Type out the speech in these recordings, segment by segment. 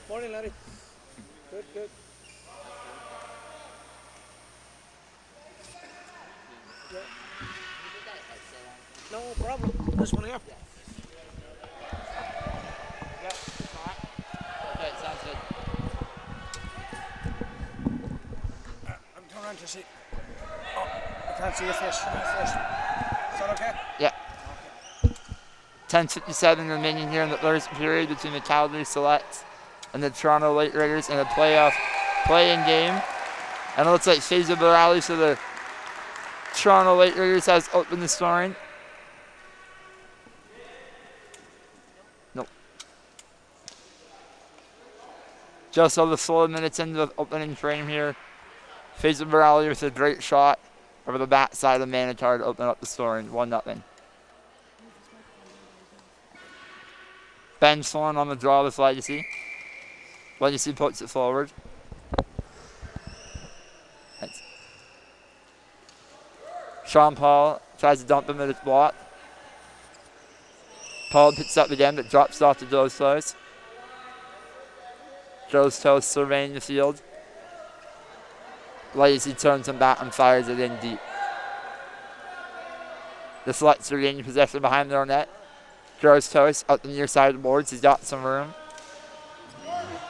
Morning, Larry. Good, good. Yeah. No problem. This one here. Yeah. Okay, sounds good. I'm turning around to see. Oh, I can't see your face. My face. Is that okay? Yeah. 10:57 remaining here in the first period between the Calgary Selects and the Toronto Late Raiders in a playoff play-in game. And it looks like Faisal Barali for the Toronto Late Raiders has opened the scoring. Nope. Just over 4 minutes into the opening frame here. Faisal Barali with a great shot over the backside of Manitar to open up the scoring. 1-0. Ben Sloan on the draw with Legacy. Legacy puts it forward. Thanks. Sean Paul tries to dump him at his block. Paul picks up again, but drops off to Joe's toes. Joe's toes surveying the field. Legacy turns him back and fires it in deep. The Selects are gaining possession behind their net. Joe's toes up the near side of the boards. He's got some room.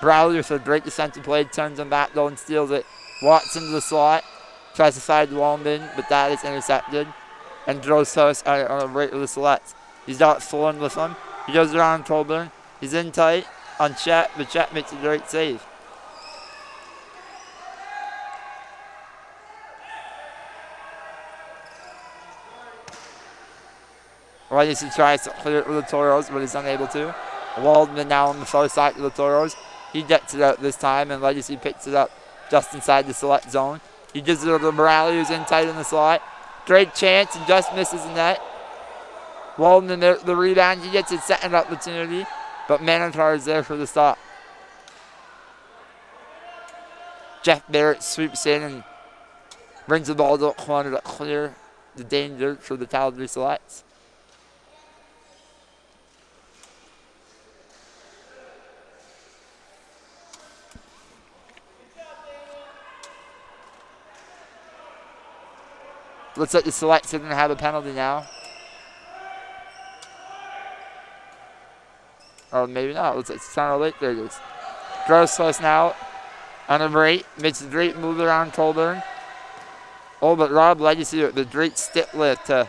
Browley with a great defensive play turns him back though and steals it. Walks into the slot. Tries to side the wall in, but that is intercepted. And Joe's toes out on the right of the Selects. He's got Sloan with him. He goes around Colburn. He's in tight on Chet, but Chet makes a great save. Legacy tries to clear it with the Toros, but is unable to. Waldman now on the far side of the Toros. He gets it out this time, and Legacy picks it up just inside the select zone. He gives it over to Morale, who's in tight in the slot. Great chance, and just misses the net. Waldman, the rebound, he gets his second opportunity, but Manitar is there for the stop. Jeff Barrett sweeps in and brings the ball to the corner to clear the danger for the Calgary Selects. Looks like the Selects are going to have a penalty now. Or maybe not. Looks like it's Toronto Lake Raiders. Gross close now. On a break. Makes a great move around Colburn. Oh, but Rob Legacy with the great stick lift to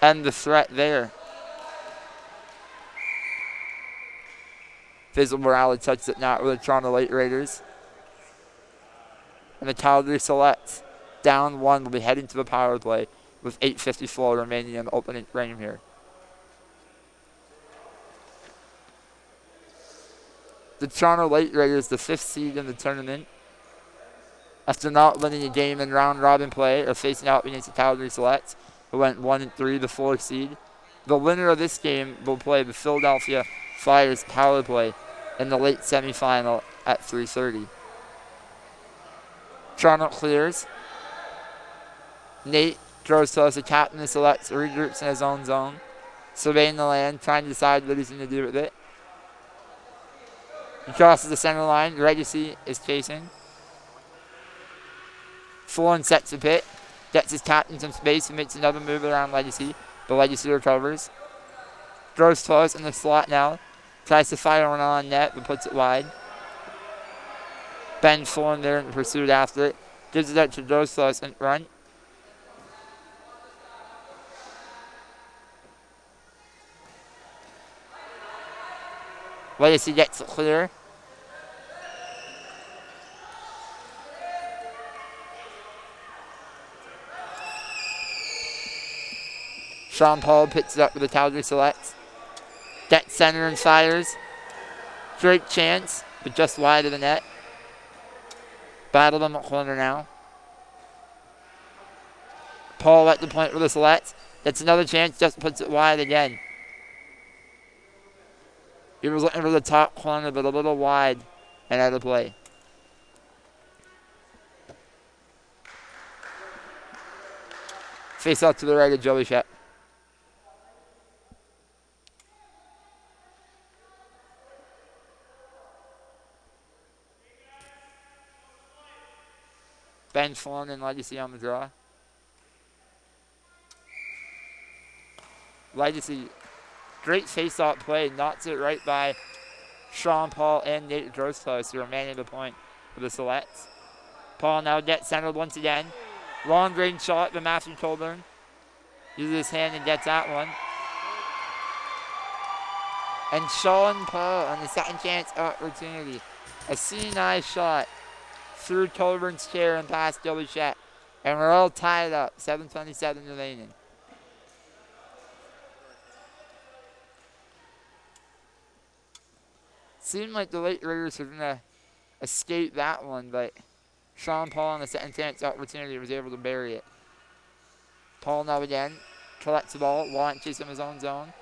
end the threat there. Fizzle Morale touched it now with the Toronto Lake Raiders. And the Calgary Selects, down one, will be heading to the power play with 8:54 remaining in the opening frame here. The Toronto Lake Raiders, the 5th seed in the tournament, after not winning a game in round-robin play, are facing out against the Calgary Selects, who went 1-3, the 4th seed. The winner of this game will play the Philadelphia Flyers power play in the late semifinal at 3:30. Toronto clears. Nate throws to us, the captain of the Selects, regroups in his own zone, surveying the land, trying to decide what he's going to do with it. He crosses the center line. Legacy is chasing. Fulham sets a pit. Gets his captain some space and makes another move around Legacy. But Legacy recovers. Throws close in the slot now. Tries to fire one on net, but puts it wide. Ben Fulham there in pursuit after it. Gives it out to Droslos in front. Legacy gets it clear. Sean Paul picks it up with the Calgary Selects. Gets center and fires. Great chance, but just wide of the net. Battled on the corner now. Paul at the point with the Selects. Gets another chance, just puts it wide again. He was looking for the top corner, but a little wide and out of play. Face out to the right of Joey Shep. Ben Fulham and Legacy on the draw. Legacy, great face-off play, knocks it right by Sean Paul and Nate Grosskloss, who are manning the point for the Selects. Paul now gets centered once again. Long range shot by Matthew Colburn. Uses his hand and gets that one. And Sean Paul on the second chance opportunity. A C9 shot through Colburn's chair and past Joey Shett. And we're all tied up. 7:27 remaining. Seemed like the Lake Raiders were going to escape that one, but Sean Paul on the second chance opportunity was able to bury it. Paul now again collects the ball, launches in his own zone.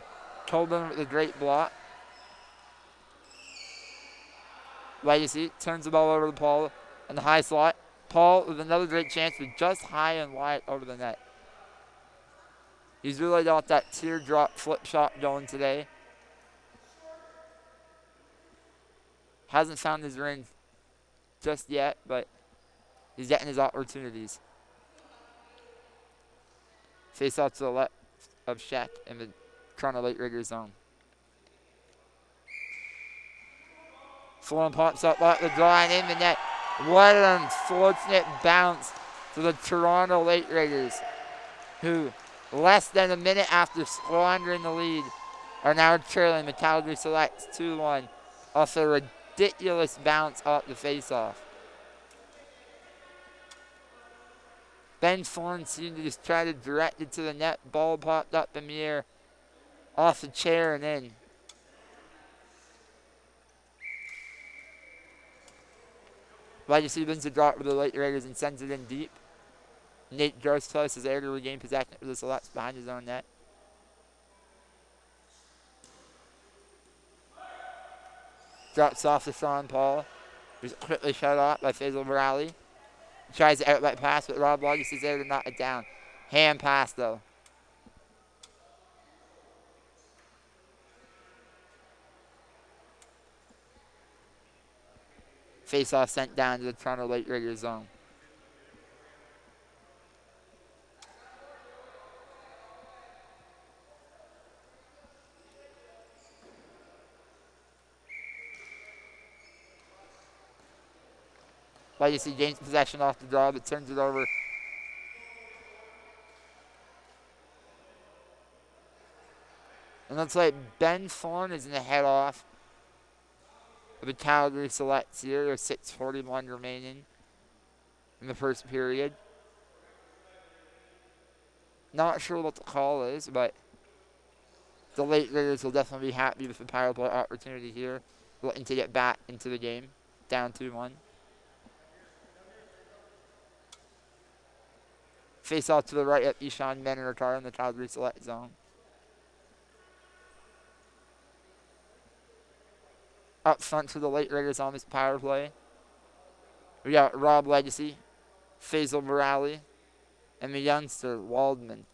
Colburn with a great block. Legacy turns the ball over to Paul in the high slot. Paul with another great chance, but just high and wide over the net. He's really got that teardrop flip shot going today. Hasn't found his ring just yet, but he's getting his opportunities. Face off to the left of Shaq in the Toronto Lake Raiders zone. Fulham pops up at the draw and in the net. What an unfortunate bounce to the Toronto Lake Raiders, who less than a minute after squandering the lead are now trailing the Calgary Selects 2-1 off a ridiculous bounce off the face-off. Ben Fulham seemed to just try to direct it to the net. Ball popped up in the air Off the chair and in. Legacy wins the drop with the Lake Raiders and sends it in deep. Nate Gross close is there to regain possession of the Selects behind his own net. Drops off to Sean Paul, who's quickly shut off by Faisal Morali. Tries the outlet pass, but Rob Legacy's there to knock it down. Hand pass, though. Face-off sent down to the Toronto Lake Raiders zone. Legacy gains possession off the draw, but turns it over. And looks like Ben Thorne is in the head off of the Calgary Selects here. There's 6:41 remaining in the first period. Not sure what the call is, but the Lake Raiders will definitely be happy with the power play opportunity here. Looking to get back into the game. Down 2-1. Face off to the right at Ishan Menaratar in the Calgary Select zone. Up front for the Lake Raiders on this power play. We got Rob Legacy, Faisal Morali, and the youngster Waldman.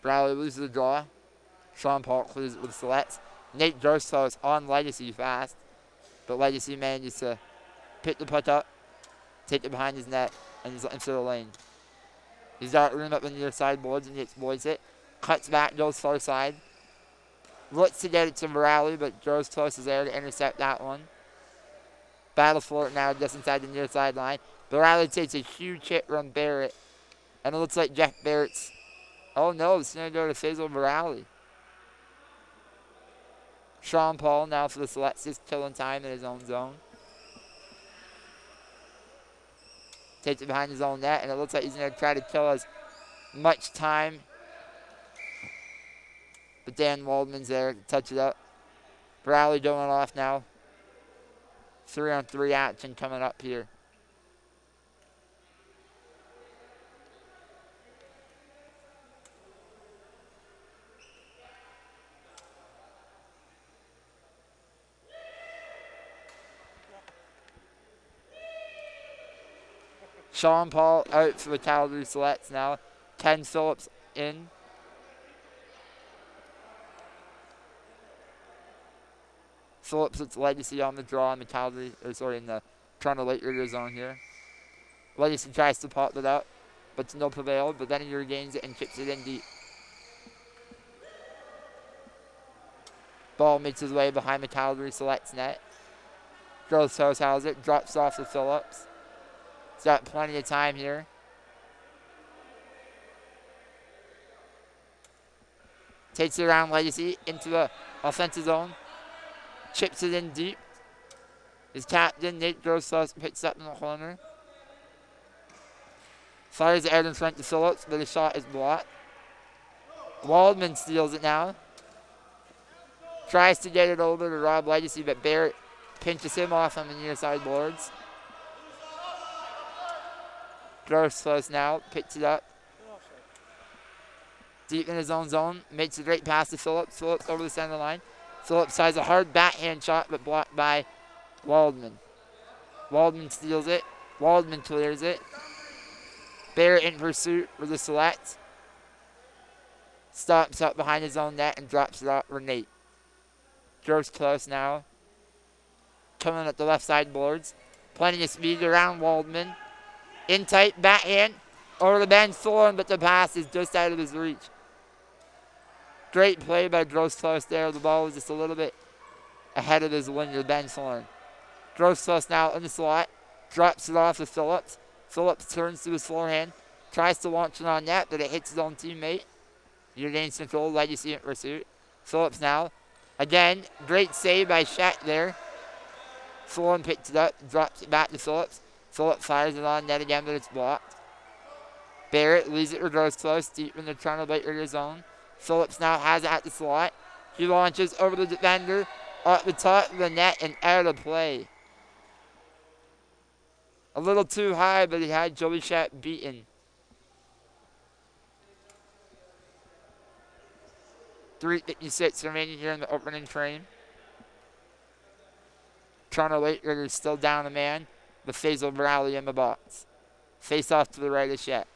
Bradley loses the draw. Sean Paul clears it with Selects. Nate Drostow is on Legacy fast, but Legacy manages to pick the puck up, take it behind his net, and he's into the lane. He's got room up in the near side boards and he exploits it. Cuts back, goes far side. Looks to get it to Morali, but Drostow is there to intercept that one. Battle for it now just inside the near side line. Morali takes a huge hit from Barrett, and it looks like Jeff Barrett's. Oh no, it's going to go to Faisal Morali. Sean Paul now for the Selects, just killing time in his own zone. Takes it behind his own net, and it looks like he's going to try to kill as much time. But Dan Waldman's there to touch it up. Morali going off now. 3-on-3 action coming up here. Sean Paul out for the Calgary Selects now. Ken Phillips in. Phillips puts Legacy on the draw in the in the Toronto Lake Raiders zone here. Legacy tries to pop it out, but to no prevail, but then he regains it and kicks it in deep. Ball makes his way behind the Calgary Selects net. Gross has it, drops off to Phillips. He's got plenty of time here. Takes it around Legacy into the offensive zone. Chips it in deep. His captain, Nate Grossos, picks up in the corner. Fires it out in front to Phillips, but the shot is blocked. Waldman steals it now. Tries to get it over to Rob Legacy, but Barrett pinches him off on the near side boards. Grossos now picks it up. Deep in his own zone. Makes a great pass to Phillips. Phillips over the center line. Phillips has a hard backhand shot, but blocked by Waldman. Waldman steals it. Waldman clears it. Barrett in pursuit with the Select. Stops up behind his own net and drops it out for Nate. Gross close now. Coming at the left side boards. Plenty of speed around Waldman. In tight, backhand, over the Ben Thorne, but the pass is just out of his reach. Great play by Gross there. The ball was just a little bit ahead of his winger, Ben Thorne. Gross now in the slot, drops it off to Phillips. Phillips turns to his forehand, Tries to launch it on net, but it hits his own teammate. He regains control. Legacy in pursuit. Phillips now. Again, great save by Shat there. Sloan picks it up, drops it back to Phillips. Phillips fires it on net again, but it's blocked. Barrett leaves it or goes close, deep in the Toronto Blade Raiders zone. Phillips now has it at the slot. He launches over the defender, up the top of the net, and out of play. A little too high, but he had Joey Shat beaten. 3:56 remaining here in the opening frame. Toronto Blade Raiders still down a man with Faisal Rowley in the box. Face off to the right of Shat.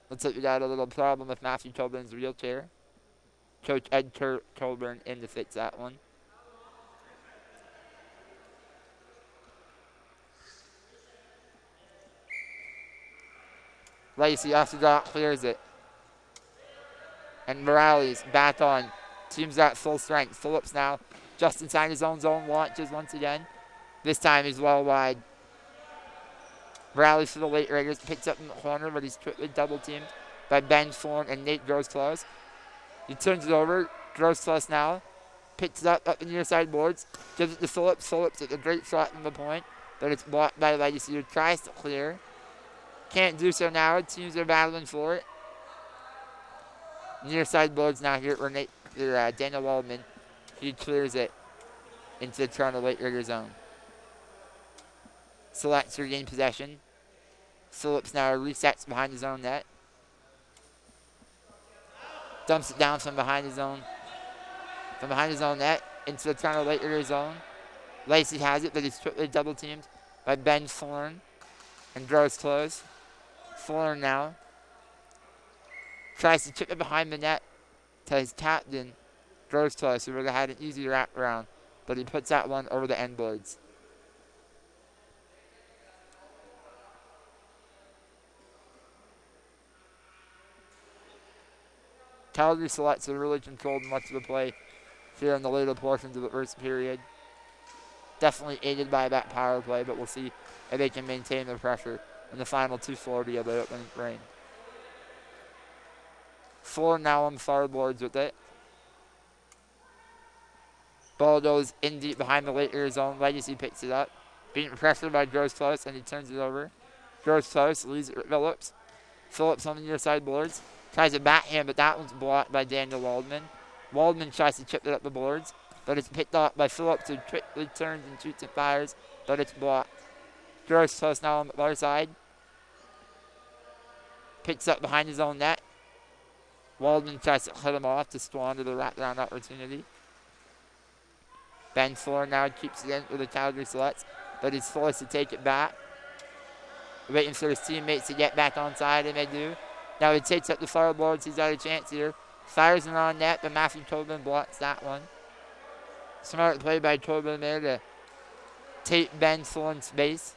Looks like we got a little problem with Matthew Colburn's wheelchair. Coach Ed Colburn in to fix that one. Lacey off the dot, clears it. And Morales back on. Team's at full strength. Phillips now just inside his own zone, launches once again. This time he's well wide. Morales for the Blade Raiders, picks up in the corner, but he's quickly double teamed by Ben Thorne and Nate grows close. He turns it over, grows close now. Picks it up the near side boards. Gives it to Phillips. Phillips at a great shot from the point, but it's blocked by Legacy, who tries to clear. Can't do so now. Teams are battling for it. Near side boards now here for Daniel Waldman. He clears it into the Toronto Blade Raider zone. Selects to regain possession. Phillips now resets behind his own net. Dumps it down from behind his own net into the Toronto Blade Raider zone. Lacey has it, but he's quickly double teamed by Ben Thorne and grows close. Thorne now tries to chip it behind the net to his captain. Grows close, who would have had an easy wraparound, but he puts that one over the end boards. Calgary selects have really controlled much of the play here in the later portions of the first period. Definitely aided by that power play, but we'll see if they can maintain the pressure in the final 2:40 of the opening frame. Ford now on the far boards with it. Ball goes in deep behind the late air zone. Legacy picks it up. Being pressured by Gross Close, and he turns it over. Gross Close leaves it to Phillips. Phillips on the near side boards. Tries a backhand, but that one's blocked by Daniel Waldman. Waldman tries to chip it up the boards, but it's picked off by Phillips, who quickly turns and shoots and fires, but it's blocked. Gross Close now on the far side. Picks up behind his own net. Waldman tries to cut him off to squander the wraparound opportunity. Ben Thorne now keeps it in with the Calgary Selects, but he's forced to take it back. Waiting for his teammates to get back on side, and they do. Now he takes up the far boards. He's got a chance here. Fires it on net, but Matthew Tobin blocks that one. Smart play by Tobin there to take Ben Thorne's space.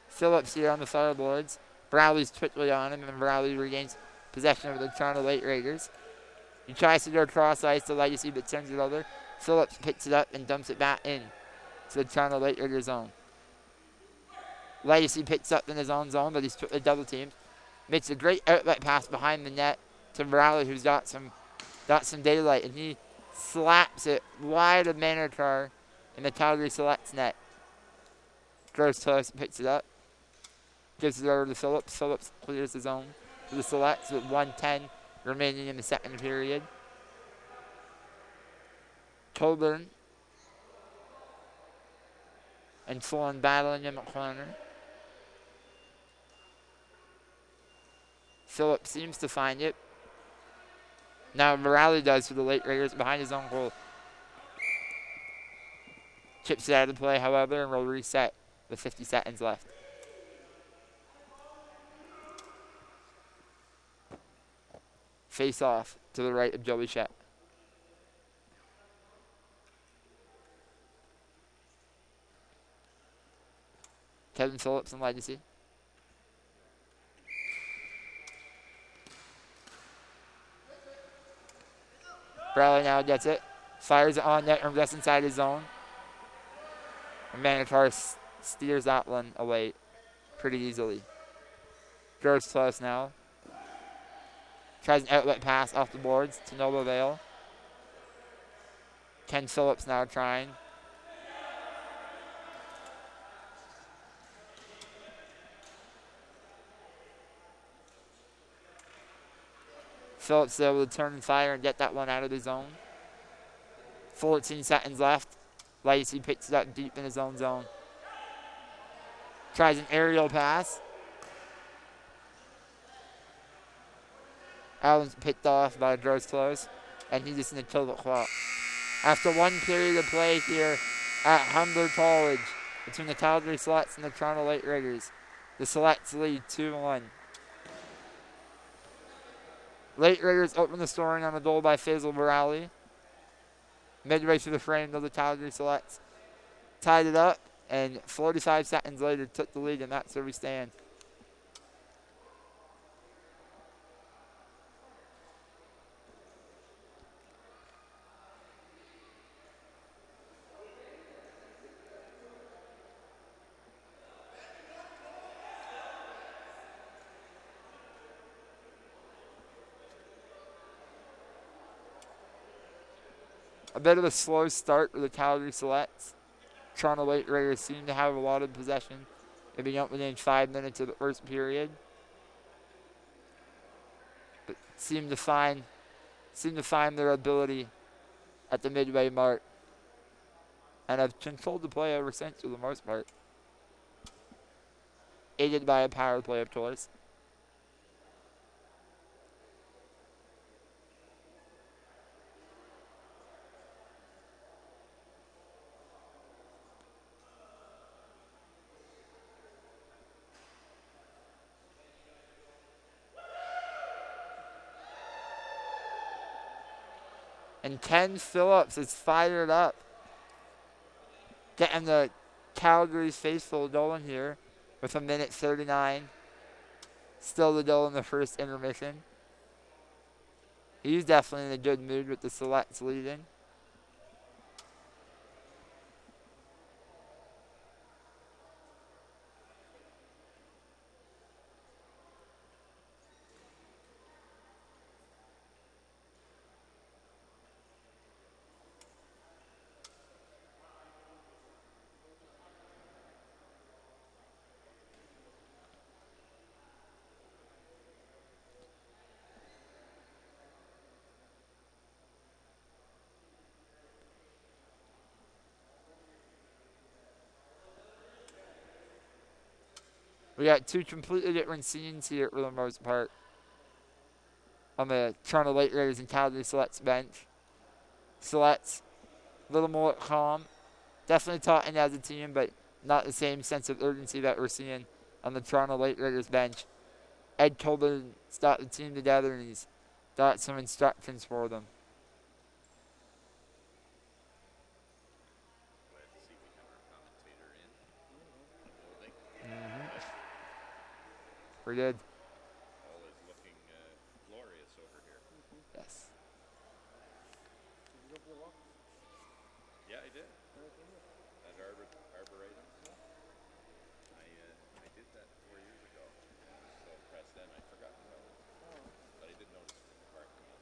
Phillips here on the far boards. Browley's quickly on him, and Browley regains possession of the Toronto Blade Raiders. He tries to go cross ice to Legacy, but turns it over. Phillips picks it up and dumps it back in to the Toronto Blade Raiders zone. Legacy picks up in his own zone, but he's quickly double teamed. Makes a great outlet pass behind the net to Browley, who's got some daylight, and he slaps it wide of Manertar in the Calgary Selects net. Grows close and picks it up. Gives it over to Phillips. Phillips clears the zone to the Selects with 1:10 remaining in the second period. Colburn and Thorne battling in the corner. Phillips seems to find it. Now Morale does for the late Raiders behind his own goal. Chips it out of play, however, and will reset with 50 seconds left. Face off to the right of Joey Shett. Kevin Phillips and Legacy. Bradley now gets it. Fires it on net from just inside his zone. And Manitar steers that one away pretty easily. Grows close now. Tries an outlet pass off the boards to Noble Vale. Ken Phillips now trying. Phillips is able to turn and fire and get that one out of the zone. 14 seconds left. Lacey picks it up deep in his own zone. Tries an aerial pass. Allen's picked off by Gross Close, and he's just going to kill the clock. After one period of play here at Humber College between the Calgary Selects and the Toronto Late Raiders, the Selects lead 2-1. Late Raiders open the scoring on a goal by Faisal Barali. Midway through the frame, though, the Calgary Selects tied it up, and 45 seconds later took the lead, and that's where we stand. A bit of a slow start for the Calgary Selects. Toronto Late Raiders seem to have a lot of possession. They've been up within 5 minutes of the first period. But seem to find their ability at the midway mark. And have controlled the play ever since for the most part. Aided by a power play, of course. And Ken Phillips is fired up. Getting the Calgary's faithful going here with 1:39. Still the goal in the first intermission. He's definitely in a good mood with the Selects leading. We got two completely different scenes here for the most part on the Toronto Late Raiders and Calgary Selects bench. Selects, a little more calm. Definitely talking as a team, but not the same sense of urgency that we're seeing on the Toronto Late Raiders bench. Ed Tobin got the team together and he's got some instructions for them. We're good. All is looking glorious over here. Yes. Did you go for a walk? Yeah, I did. At Arboretum. I did that 4 years ago. I was so impressed then, I forgot about it. But I did notice it in the parking lot.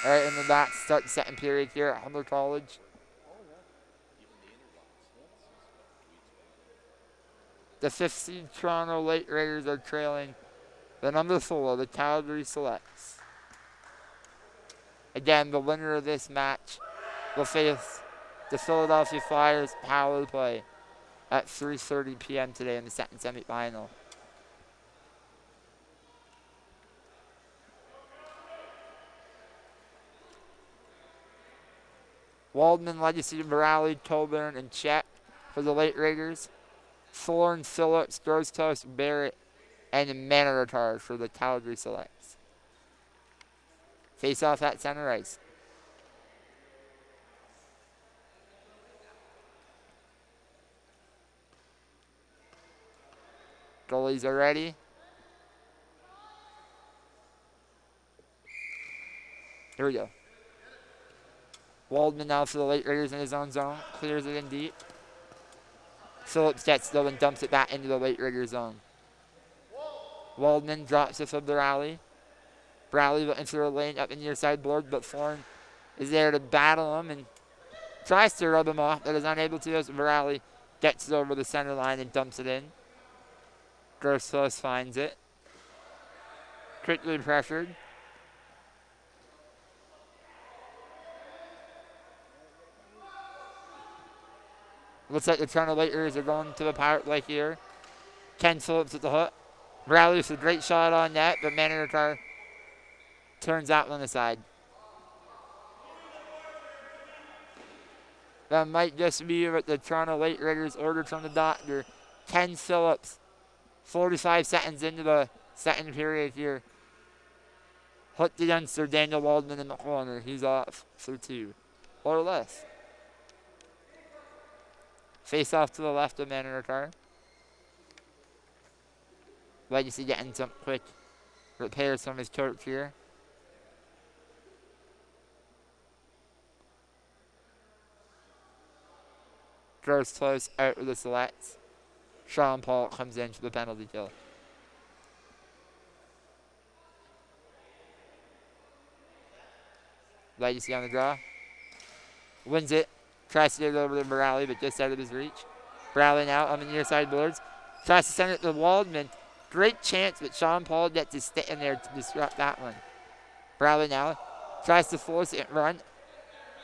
All right, and then that start the second period here at Humber College. The 5th seed Toronto Late Raiders are trailing the number 4, the Calgary Selects. Again, the winner of this match will face the Philadelphia Flyers power play at 3:30 p.m. today in the second semifinal. Waldman, Legacy, Morale, Tolburn, and Chet for the Late Raiders. Thorne, Phillips, Grostos, Barrett, and Manaratar for the Calgary Selects. Face off at center ice. Goalies are ready. Here we go. Waldman now for the late Raiders in his own zone. Clears it in deep. Phillips gets though and dumps it back into the late Raiders zone. Waldman drops it from the rally. Browley looking for a lane up in the near side board, but Thorne is there to battle him and tries to rub him off, but is unable to as Browley gets it over the center line and dumps it in. Gross finds it. Quickly pressured. Looks like the Toronto Lakers are going to the power play here. Ken Phillips at the hook. Browley with a great shot on net, but Manor turns that one aside. That might just be what the Toronto Late Raiders ordered from the doctor. Ken Phillips, 45 seconds into the second period here. Hooked against their Daniel Waldman in the corner. He's off for 2 or less. Face off to the left of Manor. Legacy getting some quick repairs from his coach here. Gross close out with the selects. Sean Paul comes in for the penalty kill. Legacy on the draw. Wins it. Tries to get it over to Browley, but just out of his reach. Browley now on the near side boards. Tries to send it to Waldman. Great chance, but Sean Paul gets to stay in there to disrupt that one. Browley now tries to force it run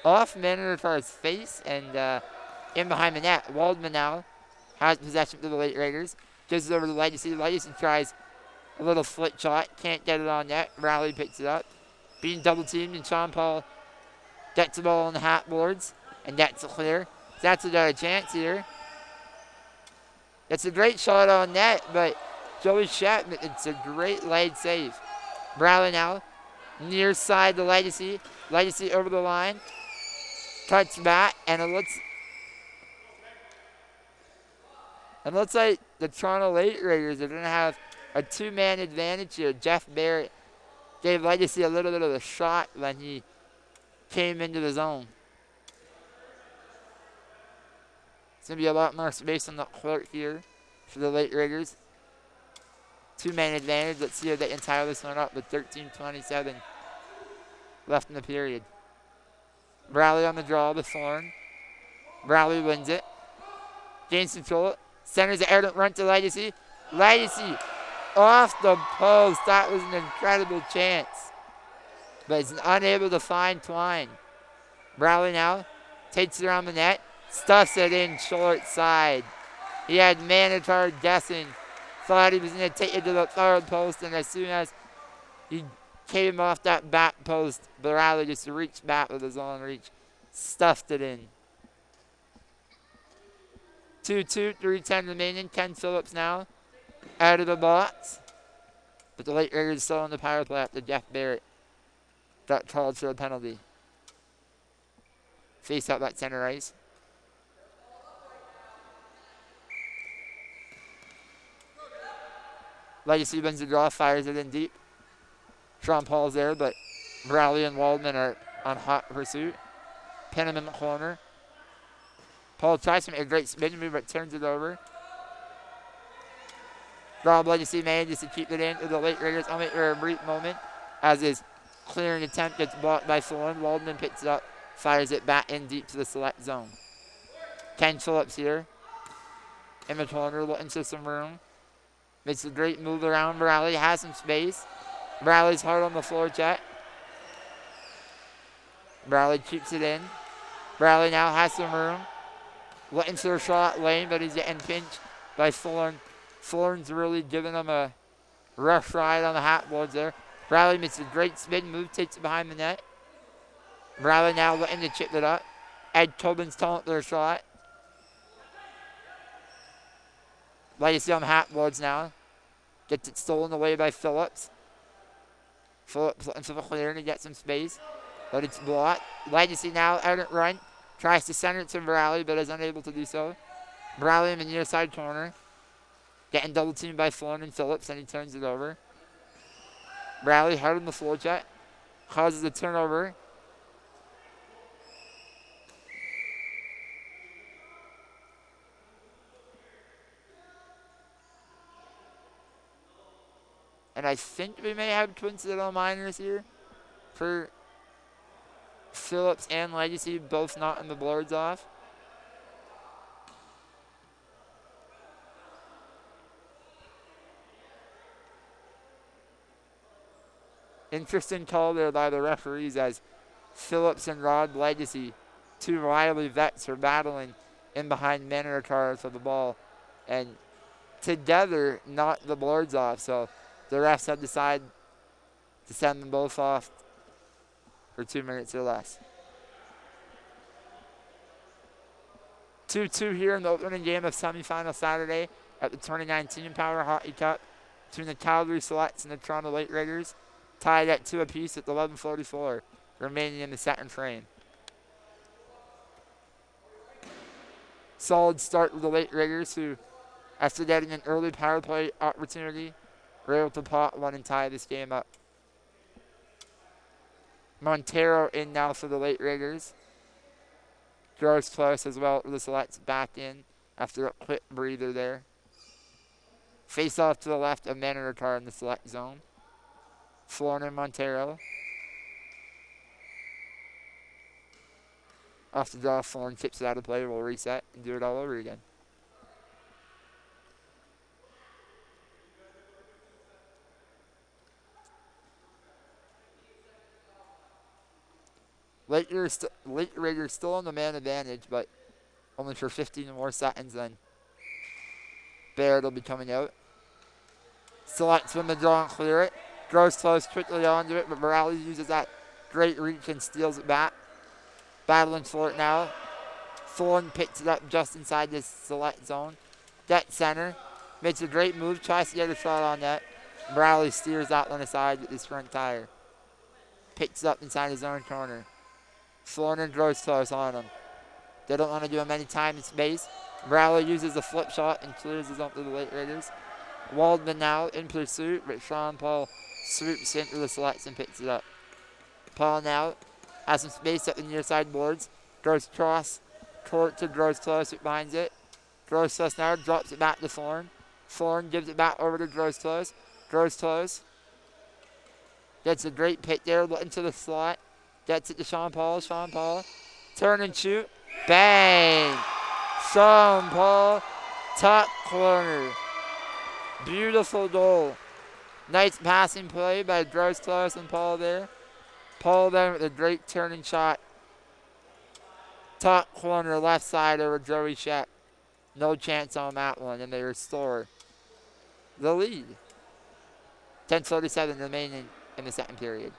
off Manor-Car's face and in behind the net. Waldman now has possession to the late Raiders. Gives it over to Legacy. Legacy tries a little flick shot. Can't get it on net. Browley picks it up. Being double teamed, and Sean Paul gets the ball on the hat boards. And that's clear. That's got a chance here. It's a great shot on net, but Joey Chapman, it's a great laid save. Browley now, near side to Legacy. Legacy over the line. Touch back, and it looks like the Toronto Late Raiders are going to have a 2-man advantage here. Jeff Barrett gave Legacy a little bit of a shot when he came into the zone. It's going to be a lot more space on the court here for the Late Raiders. 2-man advantage. Let's see if they can tie this one up with 13:27 left in the period. Browley on the draw with Thorne. Browley wins it. Gains control. Centers the errant run to Legacy. Legacy off the post. That was an incredible chance. But he's unable to find Twine. Browley now takes it around the net. Stuffs it in short side. He had Manor guessing. Thought he was going to take it to the third post, and as soon as he came off that back post, Browley just reached back with his own reach. Stuffed it in. 2-2, 3:10 remaining. Ken Phillips now out of the box. But the Late Raiders still on the power play after Jeff Barrett got called for a penalty. Face up at center ice. Legacy wins the draw, fires it in deep. Sean Paul's there, but Browley and Waldman are on hot pursuit. Pin him in the corner. Paul tries to make a great spin move, but turns it over. Rob Legacy manages to keep it in to the Late Raiders only for a brief moment as his clearing attempt gets blocked by Thorne. Waldman picks it up, fires it back in deep to the select zone. Ken Phillips here in the corner looking for some room. Makes a great move around Browley, has some space. Browley's hard on the floor check. Browley keeps it in. Browley now has some room. Looking for a shot lane, but he's getting pinched by Thorne. Thorne's really giving him a rough ride on the hat boards there. Browley makes a great spin move, takes it behind the net. Browley now looking to chip it up. Ed Tobin's calling for a shot. Legacy on the hat boards now. Gets it stolen away by Phillips. Phillips looking for the clear to get some space, but it's blocked. Legacy now out at run. Tries to center it to Browley, but is unable to do so. Browley in the near side corner. Getting double teamed by Thorne and Phillips, and he turns it over. Browley hard on the floor check. Causes a turnover. And I think we may have coincidental minors here for Phillips and Legacy, both not in the boards off. Interesting call there by the referees as Phillips and Rod Legacy, two wily vets, are battling in behind Manor for the ball. And together, not the boards off. So the refs have decided to send them both off for 2 minutes or less. 2-2 here in the opening game of semifinal Saturday at the 2019 PowerHockey Cup between the Calgary Selects and the Toronto Late Raiders, tied at 2 apiece with 11:44 remaining in the second frame. Solid start with the Late Raiders, who, after getting an early power play opportunity, were able to pot one and tie this game up. Montero in now for the Late Raiders. Gross close as well for the Selects, back in after a quick breather there. Face off to the left of Manor in the Select zone. Florin and Montero. Off the draw, Florin tips it out of play. We'll reset and do it all over again. Late Raiders still on the man advantage, but only for 15 more seconds then. Baird will be coming out. Selects from the draw and clear it. Gross close quickly onto it, but Morales uses that great reach and steals it back. Battling for it now. Thorne picks it up just inside this Select zone. Dead center. Makes a great move, tries to get a shot on net. Morales steers that one aside with his front tire. Picks it up inside his own corner. Florin grows close on him. They don't want to do him any time and space. Morales uses a flip shot and clears his own to the Late Raiders. Waldman now in pursuit, but Sean Paul swoops into the Selects and picks it up. Paul now has some space at the near side boards. Goes cross court to Gross Close, it binds it. Gross Close now drops it back to Florin. Florin gives it back over to Gross Close. Gross Close gets a great pick there into the slot. Gets it to Sean Paul. Sean Paul. Turn and shoot. Bang! Sean Paul. Top corner. Beautiful goal. Nice passing play by Gross Close and Paul there. Paul then with a great turning shot. Top corner left side over Joey Shep. No chance on that one, and they restore the lead. 10:37 remaining in the second period.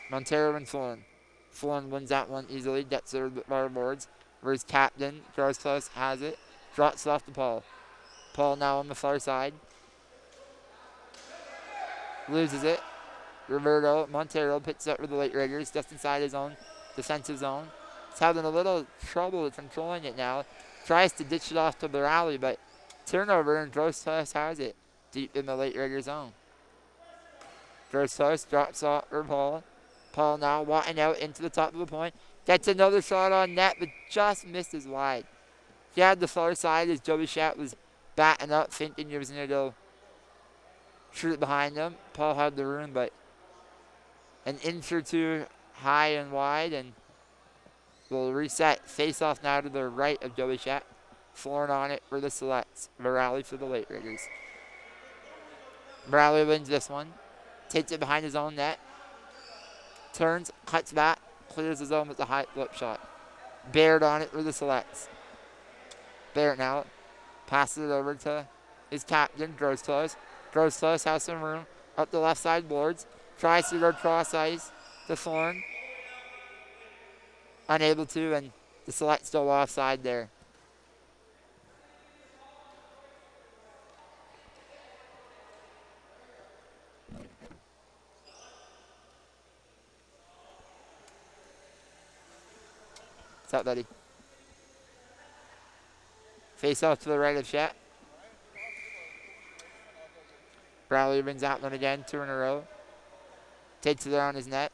Montero and Florin. Florin wins that one easily, gets the bar boards. Where his captain, Gross Close, has it. Drops it off to Paul. Paul now on the far side. Loses it. Roberto Montero picks up with the Late Raiders just inside his own defensive zone. He's having a little trouble controlling it now. Tries to ditch it off to the rally, but turnover, and Gross Close has it deep in the Late Raider zone. Gross Close drops off for Paul. Paul now walking out into the top of the point. Gets another shot on net, but just misses wide. He had the far side as Joey Shat was batting up, thinking he was going to go shoot it behind him. Paul had the room, but an inch or two high and wide, and we'll reset. Face off now to the right of Joey Shat. Florin on it for the Selects. Morale for the Late Raiders. Morale wins this one. Takes it behind his own net. Turns, cuts back, clears his own with a high flip shot. Baird on it for the Selects. Baird now passes it over to his captain, Gross Close. Gross Close has some room up the left side boards. Tries to go cross ice to Florin. Unable to, and the Selects go offside there. What's up, buddy? Face off to the right of Shat. Bradley brings that one again, 2 in a row. Takes it on his net.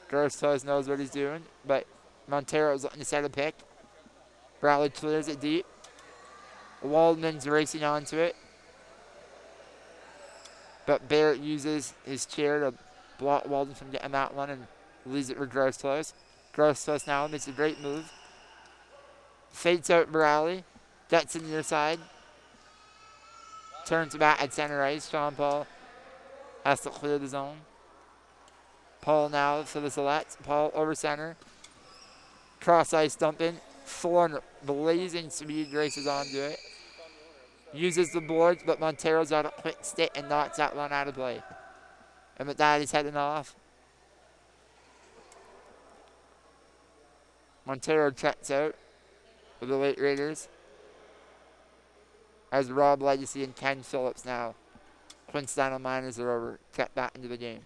Gross Close knows what he's doing, but Montero's looking to set a pick. Bradley clears it deep. Waldman's racing onto it. But Barrett uses his chair to block Walden from getting that one and leaves it for Gross Close. Gross Close now makes a great move. Fades out Borelli. Gets in near side. Turns back at center ice. Sean Paul has to clear the zone. Paul now for the Select. Paul over center. Cross ice dumping. Thorne blazing speed races onto it. Uses the boards, but Montero's got a quick stick and knocks that one out of play. And with that, he's heading off. Montero checks out for the late Raiders. As Rob Legacy and Ken Phillips now. Quinceantal Miners are over. Check back into the game.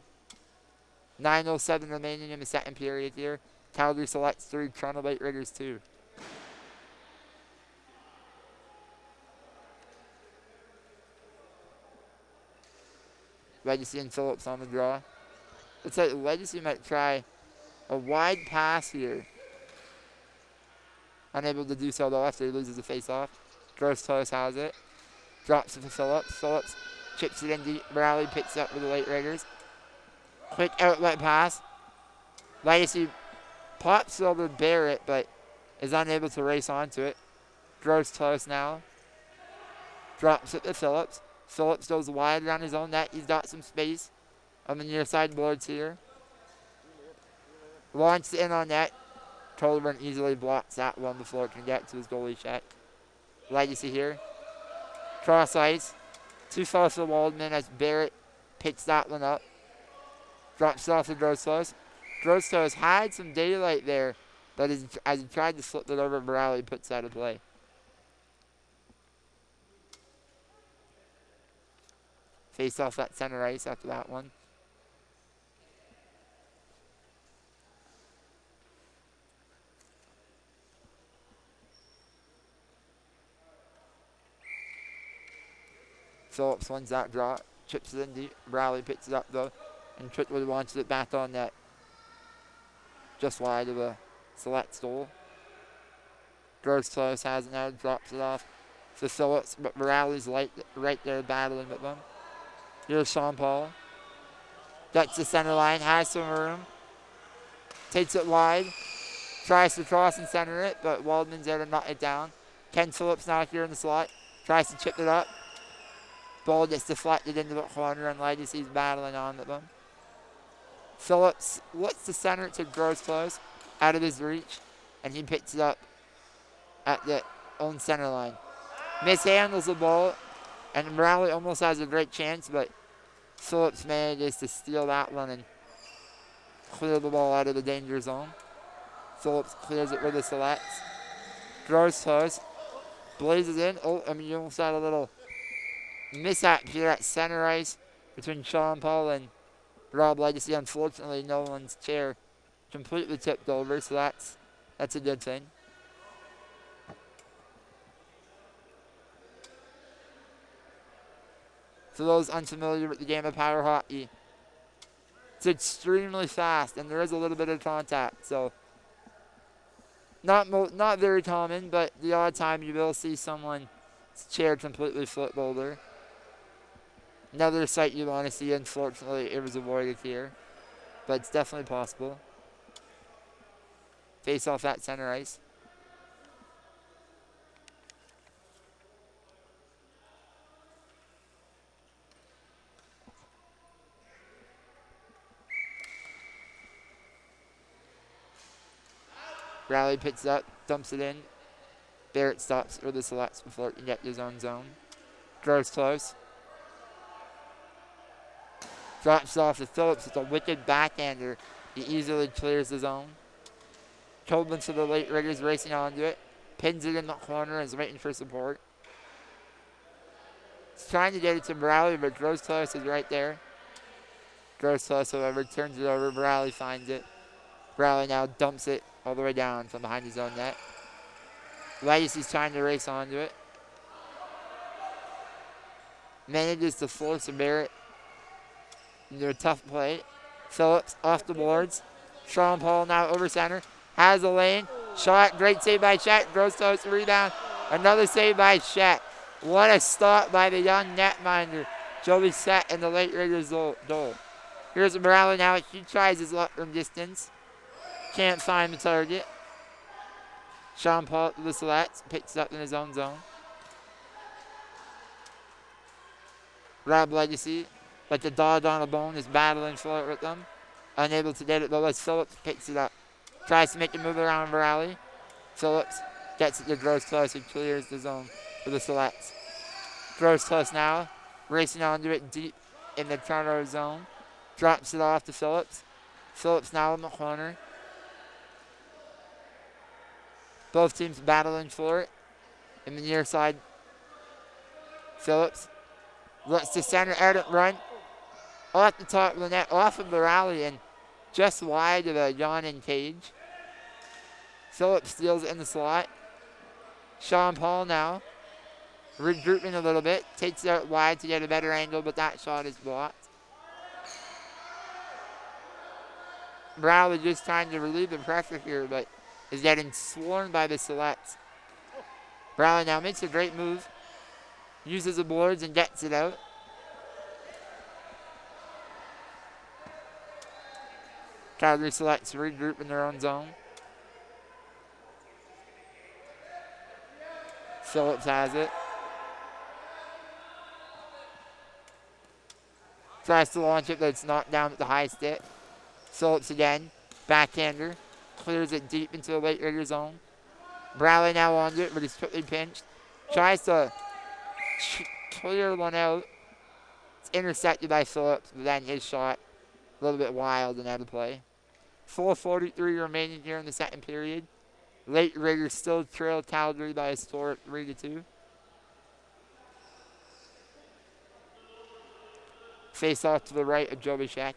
9:07 remaining in the second period here. Calgary Selects 3, Toronto Late Raiders 2. Legacy and Phillips on the draw. Looks like Legacy might try a wide pass here. Unable to do so though after he loses the face-off. Gross Close has it. Drops it to Phillips. Phillips chips it in deep. Rally picks up with the late Raiders. Quick outlet pass. Legacy pops over Barrett, but is unable to race onto it. Gross Close now. Drops it to Phillips. Phillips goes wide around his own net. He's got some space on the near side boards here. Launched in on net. Tolliver easily blocks that one before it can get to his goalie check. Legacy here. Cross ice. Too far for Waldman as Barrett picks that one up. Drops it off to Grossos. Grossos had some daylight there, but as he tried to slip it over, Borelli puts that in play. Face off that center ice after that one. Phillips wins that draw. Chips it in deep. Borelli picks it up though. And quickly launches it back on net. Just wide of the Select goal. Gross Close has it now. Drops it off to Phillips. But Borelli's right there battling with them. Here's Sean Paul. Gets the center line, has some room. Takes it wide. Tries to cross and center it, but Waldman's there to knock it down. Ken Phillips now here in the slot. Tries to chip it up. Ball gets deflected into the corner and Legacy's battling on with them. Phillips looks to center it to Gross Close out of his reach, and he picks it up at the own center line. Mishandles the ball, and Borelli almost has a great chance, but Phillips manages to steal that one and clear the ball out of the danger zone. Phillips clears it with the Selects. Gross Close blazes in. Oh, I mean, you almost had a little mishap here at center ice between Sean Paul and Rob Legacy. Unfortunately, Nolan's chair completely tipped over, so that's a good thing. For those unfamiliar with the game of power hockey, it's extremely fast, and there is a little bit of contact, so not very common, but the odd time you will see someone's chair completely flip over. Another sight you want to see, unfortunately, it was avoided here, but it's definitely possible. Face off at center ice. Rally picks up, dumps it in. Barrett stops for the Selects before it can get to his own zone. Gross Close. Drops off to Phillips with a wicked backhander. He easily clears the zone. Tobin to the late Raiders racing onto it. Pins it in the corner and is waiting for support. He's trying to get it to Borelli, but Gross Close is right there. Gross Close, however, turns it over. Borelli finds it. Borelli now dumps it all the way down from behind his own net. Legacy's trying to race onto it. Manages to force a Barrett into a tough play. Phillips off the boards. Sean Paul now over center. Has a lane. Shot. Great save by Chet. Gross Close rebound. Another save by Chet. What a stop by the young netminder. Joey set in the late Raiders goal. Here's Morales now. He tries his luck from distance. Can't find the target. Sean Paul to the select. Picks it up in his own zone. Rob Legacy, like the dog on a bone, is battling for it with them. Unable to get it though as Phillips picks it up. Tries to make a move around Morales. Phillips gets it to Gross Close and clears the zone for the selects. Gross Close now, racing onto it deep in the Toronto zone. Drops it off to Phillips. Phillips now in the corner. Both teams battling for it. In the near side, Phillips lets the center ardent run off the top of the net, off of the rally, and just wide of the yawning cage. Phillips steals it in the slot. Sean Paul now regrouping a little bit, takes it out wide to get a better angle, but that shot is blocked. Brown just trying to relieve the pressure here, but is getting swarmed by the selects. Brown now makes a great move, uses the boards and gets it out. Calgary selects regroup in their own zone. Phillips has it. Tries to launch it, but it's knocked down at the high stick. Phillips again, backhander, clears it deep into the late Raider zone. Bradley now on it, but he's quickly pinched. Tries to clear one out. It's intercepted by Phillips, but then his shot a little bit wild and out of play. 4:43 remaining here in the second period. Late Raiders still trail Calgary by a score of 3-2. Face off to the right of Joey Sheck.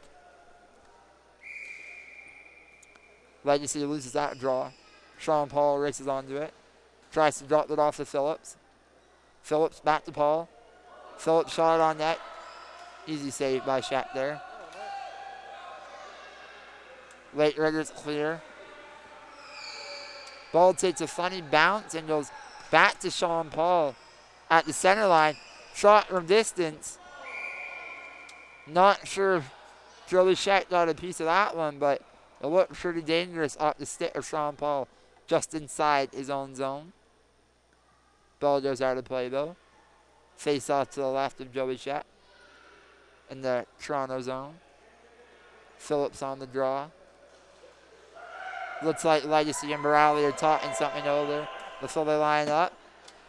Legacy loses that draw. Sean Paul races onto it. Tries to drop it off to Phillips. Phillips back to Paul. Phillips shot on net. Easy save by Sheck there. Late Raiders clear. Ball takes a funny bounce and goes back to Sean Paul at the center line. Shot from distance. Not sure if Joey Sheck got a piece of that one, but it looked pretty dangerous off the stick of Sean Paul just inside his own zone. Ball goes out of play though. Face off to the left of Joey Sheck in the Toronto zone. Phillips on the draw. Looks like Legacy and Morale are talking something over before they line up.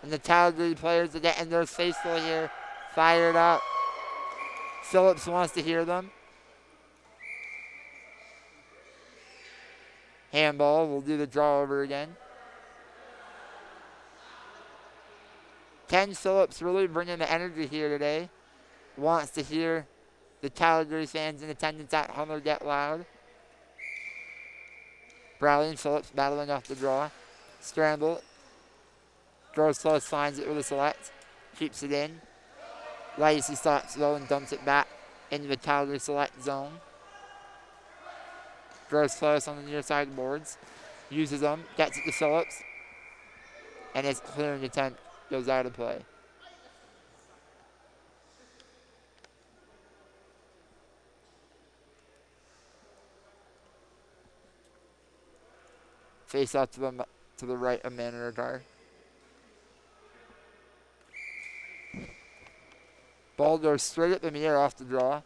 And the Calgary players are getting their faithful here fired up. Phillips wants to hear them. Handball, we'll do the draw over again. Ken Phillips really bringing the energy here today. Wants to hear the Calgary fans in attendance at Humber get loud. Bradley and Phillips battling off the draw. Scramble. Grows close, finds it with a select. Keeps it in. Legacy stops low and dumps it back into the Calgary select zone. Grows close on the near side boards. Uses them. Gets it to Phillips. And his clearing attempt goes out of play. Face off to the right of Manor. Ball goes straight up in the air off the draw.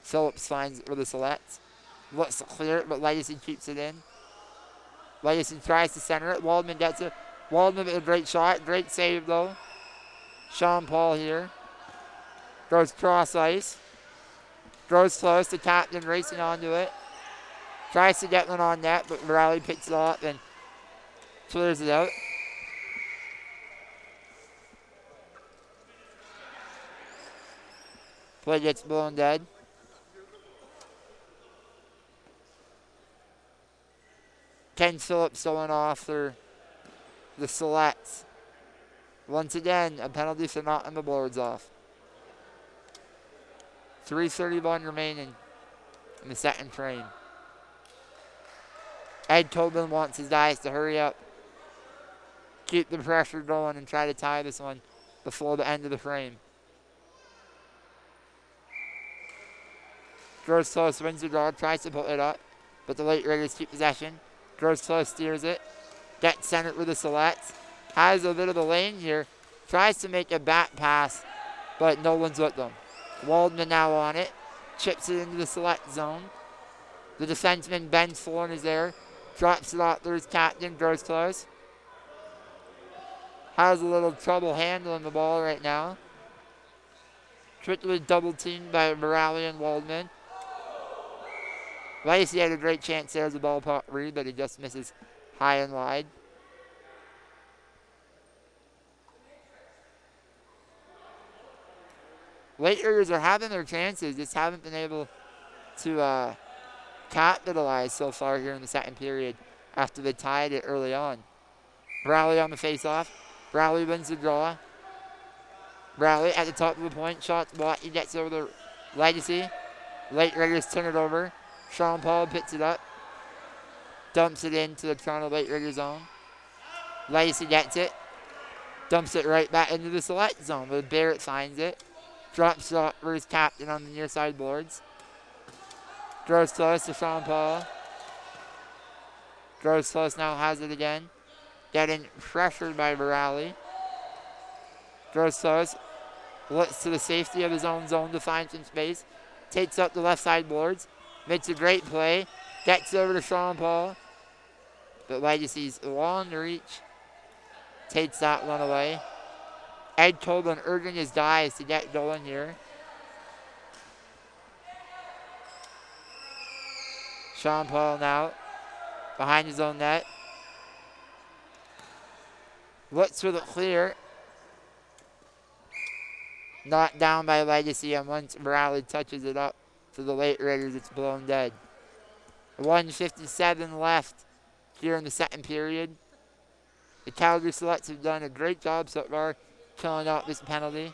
Phillips finds it with a select. Looks to clear it, but Legacy keeps it in. Legacy tries to center it. Waldman gets it. Waldman with a great shot. Great save, though. Sean Paul here. Goes cross ice. Goes close. The captain racing onto it. Tries to get one on net, but Morale picks it up and clears it out. Play gets blown dead. Ken Phillips going off for the selects. Once again, a penalty for knocking the boards off. 3:31 remaining in the second frame. Ed Tobin wants his guys to hurry up, keep the pressure going, and try to tie this one before the end of the frame. Grows close, wins the draw, tries to pull it up, but the late Raiders keep possession. Grows close, steers it. Gets centered with the select. Has a bit of a lane here. Tries to make a back pass, but no one's with them. Waldman now on it. Chips it into the select zone. The defenseman, Ben Thorne, is there. Drops it off. There's captain. Grows close. Has a little trouble handling the ball right now. Quickly double teamed by Morale and Waldman. Lacey had a great chance there as a ballpark read, but he just misses high and wide. Late Raiders are having their chances, just haven't been able to capitalize so far here in the second period after they tied it early on. Bradley on the face-off. Bradley wins the draw. Bradley at the top of the point. Shots blocked. He gets over the Legacy. Late Raiders turn it over. Sean Paul picks it up. Dumps it into the Toronto Late Raiders zone. Legacy gets it. Dumps it right back into the select zone, but Barrett finds it. Drops it off for his captain on the near side boards. Grows close to Sean Paul. Grows close now has it again. Getting pressured by Morale. Grows close. Looks to the safety of his own zone to find some space. Takes up the left side boards. Makes a great play. Gets over to Sean Paul. But Legacy's long reach. Takes that one away. Ed Tobin urging his guys to get going here. Sean Paul now behind his own net. Looks for the clear. Knocked down by Legacy, and once Morale touches it up to the Late Raiders, it's blown dead. 1:57 left here in the second period. The Calgary Selects have done a great job so far killing out this penalty.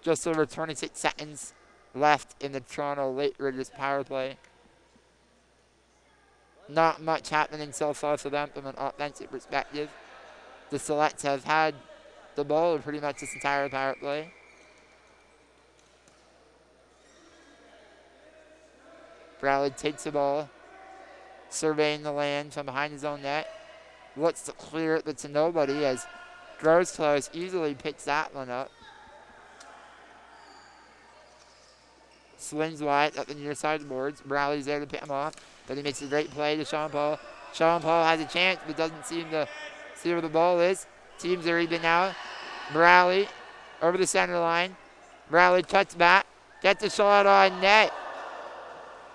Just over 26 seconds left in the Toronto Late Raiders power play. Not much happening so far for them from an offensive perspective. The Selects have had the ball pretty much this entire power play. Bradley takes the ball, surveying the land from behind his own net. Looks to clear it, but to nobody as Grows close, easily picks that one up. Swings wide up the near side of the boards. Bradley's there to pick him off, but he makes a great play to Sean Paul. Sean Paul has a chance, but doesn't seem to see where the ball is. Teams are even now. Bradley over the center line. Bradley cuts back. Gets a shot on net.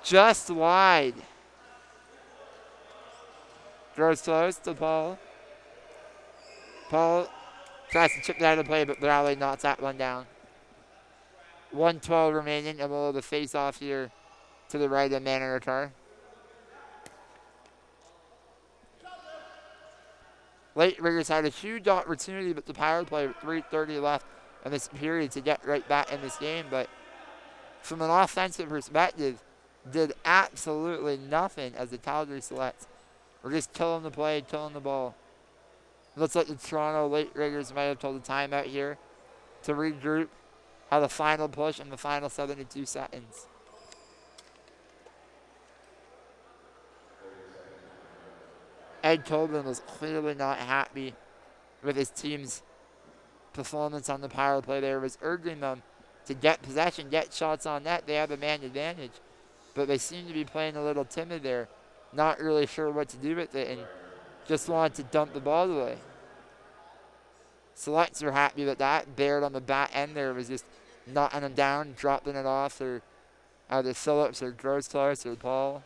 Just wide. Throws close to Paul. Paul tries to chip it out of play, but Bradley knocks that one down. 1:12 remaining, and we'll have a face-off here to the right of Manor-Car. Late Raiders had a huge opportunity, but the power play with 3:30 left in this period to get right back in this game. But from an offensive perspective, did absolutely nothing as the Calgary Selects were just killing the play, killing the ball. Looks like the Toronto Late Raiders might have told the timeout here to regroup, have the final push in the final 72 seconds. Ed Tobin was clearly not happy with his team's performance on the power play there. Was urging them to get possession, get shots on net. They have a man advantage, but they seem to be playing a little timid there, not really sure what to do with it, and just wanted to dump the ball away. Selects were happy with that. Baird on the back end there was just knocking them down, dropping it off, or either Phillips or Grossclose or Paul.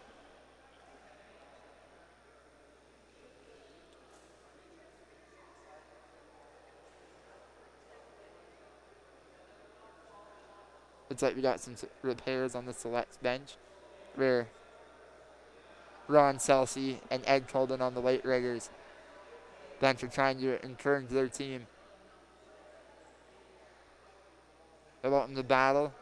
Looks like we got some repairs on the Selects bench, where Ron Celsi and Ed Colden on the Late Raiders bench are trying to encourage their team. They want them to battle.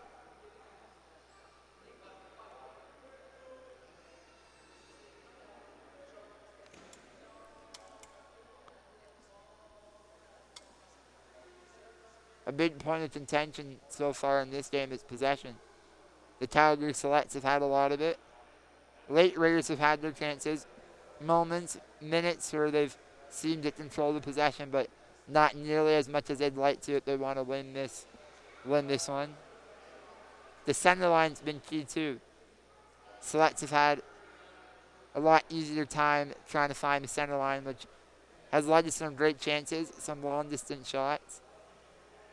a big point of contention so far in this game is possession. The Calgary Selects have had a lot of it. Late Raiders have had their chances, moments, minutes where they've seemed to control the possession, but not nearly as much as they'd like to if they want to win this one. The center line's been key too. Selects have had a lot easier time trying to find the center line, which has led to some great chances, some long distance shots.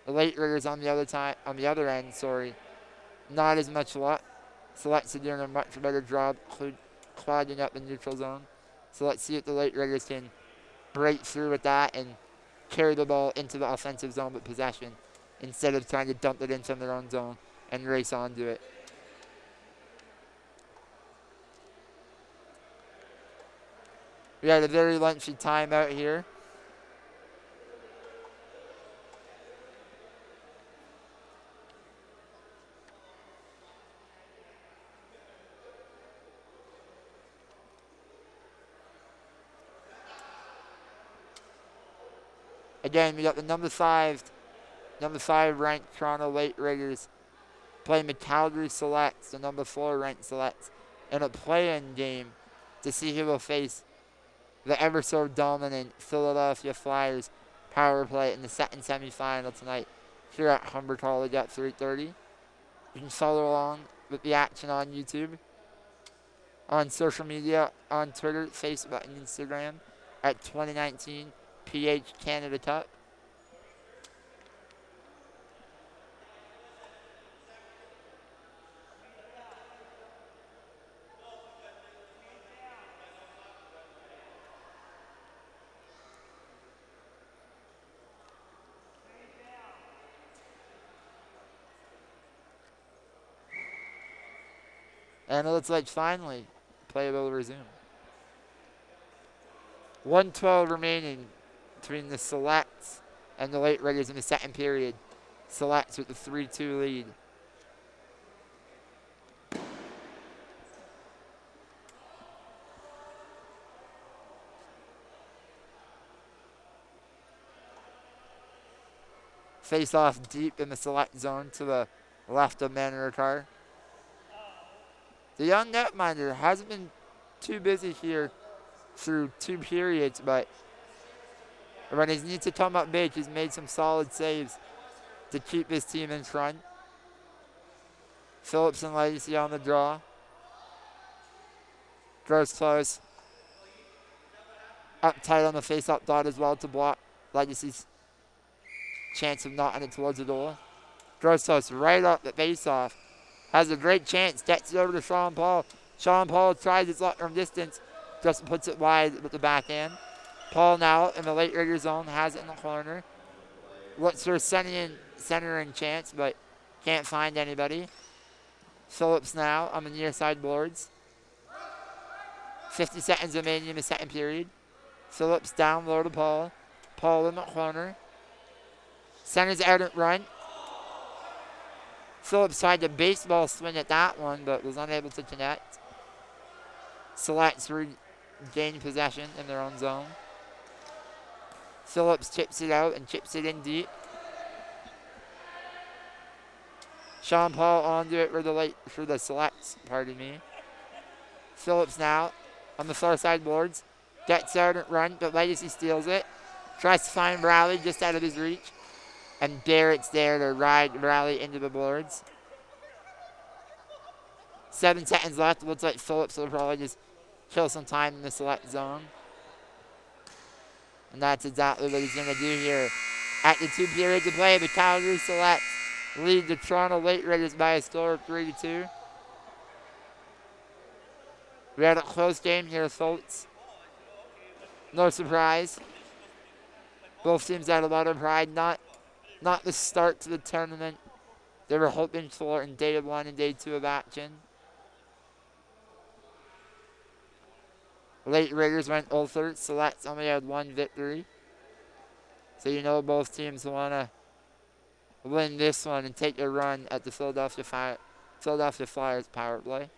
The Late Raiders on the other end, not as much luck. Selects are doing a much better job clogging up the neutral zone. So let's see if the Late Raiders can break through with that and carry the ball into the offensive zone with possession instead of trying to dump it into their own zone and race onto it. We had a very lengthy timeout here. Again, we got the number five ranked Toronto Late Raiders playing the Calgary Selects, the number 4 ranked Selects, in a play-in game to see who will face the ever so dominant Philadelphia Flyers power play in the second semifinal tonight here at Humber College at 3:30. You can follow along with the action on YouTube, on social media, on Twitter, Facebook, and Instagram at 2019 PH Canada Cup. And it looks like finally play will resume. 1:12 remaining between the Selects and the Late Raiders in the second period. Selects with the 3-2 lead. Face off deep in the Select zone to the left of Wildcard. The young netminder hasn't been too busy here through 2 periods, but when he needs to come up big, he's made some solid saves to keep his team in front. Phillips and Legacy on the draw. Grows close. Up tight on the face-up dot as well to block Legacy's chance of knocking it towards the goal. Grows close right up the face-off. Has a great chance. Gets it over to Sean Paul. Sean Paul tries his luck from distance. Just puts it wide with the backhand. Paul now in the Late Raider zone. Has it in the corner. Looks for a centering chance, but can't find anybody. Phillips now on the near side boards. 50 seconds remaining in the second period. Phillips down low to Paul. Paul in the corner. Centers out at run. Phillips tried to baseball swing at that one, but was unable to connect. Selects regain possession in their own zone. Phillips chips it out and chips it in deep. Sean Paul onto it for the Selects, pardon me. Phillips now on the far side boards. Gets out and run, but Legacy steals it. Tries to find Rowley just out of his reach. And Barrett's there to ride Rowley into the boards. 7 seconds left. Looks like Phillips will probably just kill some time in the Select zone. And that's exactly what he's going to do here. At the 2 periods of play, the Calgary Select lead the Toronto Late Raiders by a score of 3-2. We had a close game here, folks. No surprise. Both teams had a lot of pride. Not the start to the tournament they were hoping for in day 1 and day 2 of action. Late Raiders went 0-3. Selects only had 1 victory. So you know both teams want to win this one and take a run at the Philadelphia Flyers power play.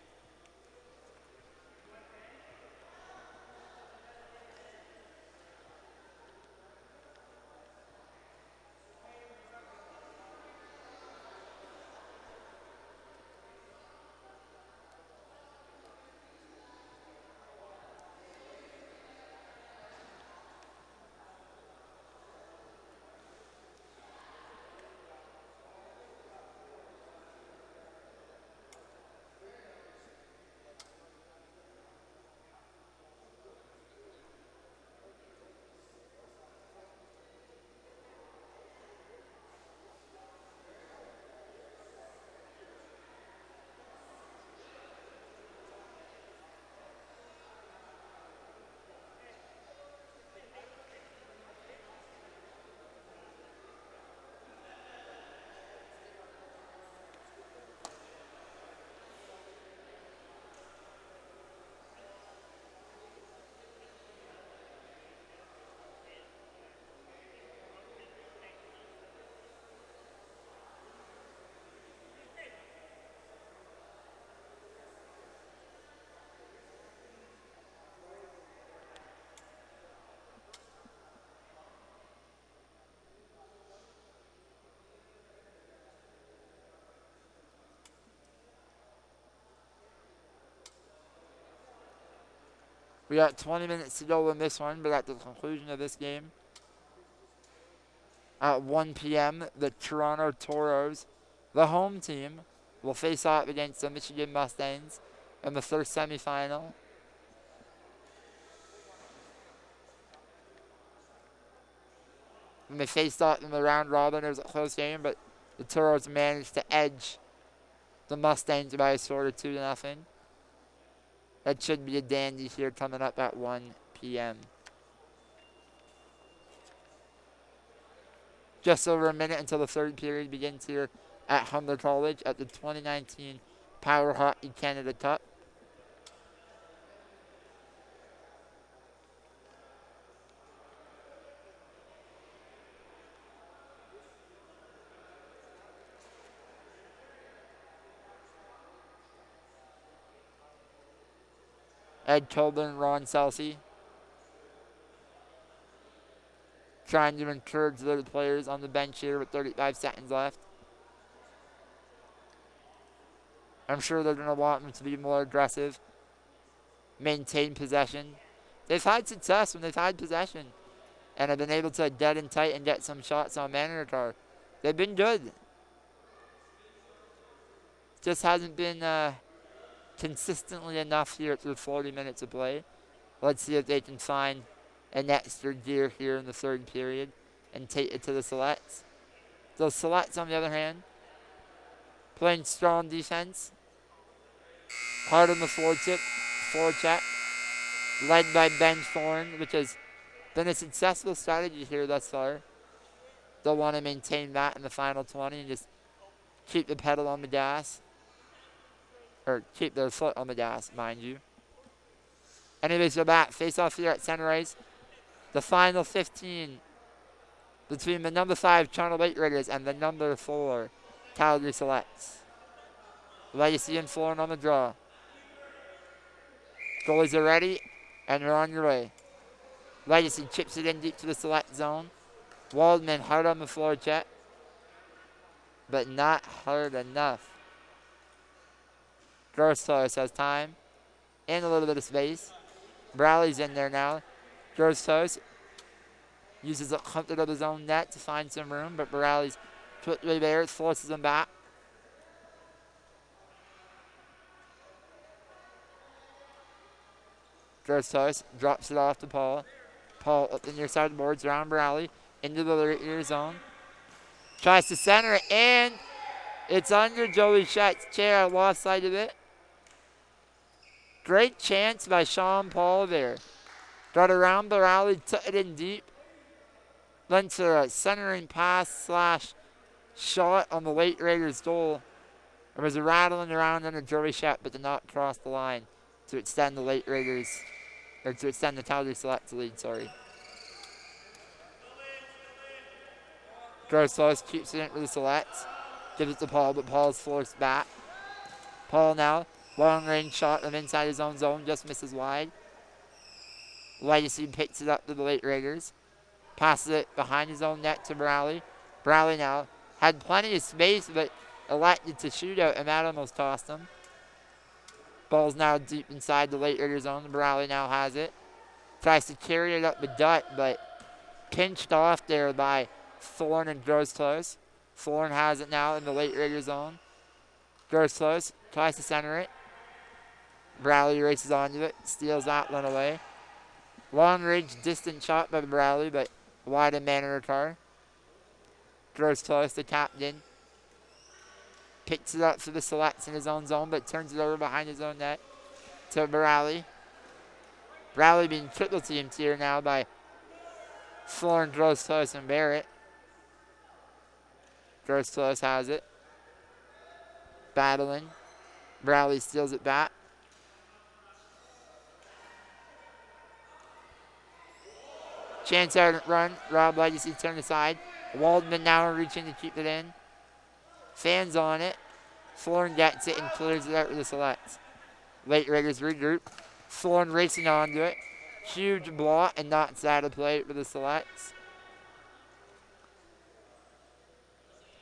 We got 20 minutes to go in this one, but at the conclusion of this game, at 1 p.m., the Toronto Toros, the home team, will face off against the Michigan Mustangs in the first semifinal. When they faced off in the round robin, it was a close game, but the Toros managed to edge the Mustangs by a score of 2-0. That should be a dandy here coming up at 1 p.m. Just over a minute until the third period begins here at Humber College at the 2019 PowerHockey Canada Cup. Ed Colburn, Ron Selsey trying to encourage the players on the bench here with 35 seconds left. I'm sure they're going to want them to be more aggressive, maintain possession. They've had success when they've had possession and have been able to dead and tight and get some shots on Manor. They've been good. Just hasn't been consistently enough here through 40 minutes of play. Let's see if they can find an extra gear here in the third period and take it to the Selects. The Selects, on the other hand, playing strong defense. Hard on the forecheck, led by Ben Thorne, which has been a successful strategy here thus far. They'll want to maintain that in the final 20 and just keep the pedal on the gas. Or keep their foot on the gas, mind you. Anyways, we're back. Face off here at center ice. The final 15 between the number 5 Toronto Lake Raiders and the number 4 Calgary Selects. Legacy and Florin on the draw. Goalies are ready, and they're on your way. Legacy chips it in deep to the Select zone. Waldman hard on the floor check, but not hard enough. Grostos has time and a little bit of space. Browley's in there now. Grostos uses a comfort of his own net to find some room, but Browley's quickly there, forces him back. Grostos drops it off to Paul. Paul up the near side of the boards around Browley into the rear zone. Tries to center it, and it's under Joey Schett's chair. I lost sight of it. Great chance by Sean Paul there. Got around the rally, took it in deep. Then to a centering pass / shot on the late Raiders goal. There was a rattling around under Joey Schett, but did not cross the line to extend the late Raiders, or to extend the Calgary Selects lead, sorry. Grossos keeps it in for the Selects. Gives it to Paul, but Paul's forced back. Paul now, long range shot from inside his own zone, just misses wide. Legacy picks it up to the late Raiders. Passes it behind his own net to Browley. Browley now had plenty of space, but elected to shoot out, and that almost tossed him. Ball's now deep inside the late Raiders zone. Browley now has it. Tries to carry it up the gut, but pinched off there by Thorne and Grostos. Thorne has it now in the late Raiders zone. Grostos tries to center it. Browley races onto it, steals that one away. Long range distant shot by Browley, but wide of Manor. Grostos, the captain, picks it up for the Selects in his own zone, but turns it over behind his own net to Browley. Browley being triple teamed here now by Florin, Grostos, and Barrett. Grostos has it. Battling. Browley steals it back. Chance out run. Rob Legacy turned aside. Waldman now reaching to keep it in. Fans on it. Florin gets it and clears it out with the Selects. Late Raiders regroup. Florin racing onto it. Huge block and knocks out of play for the Selects.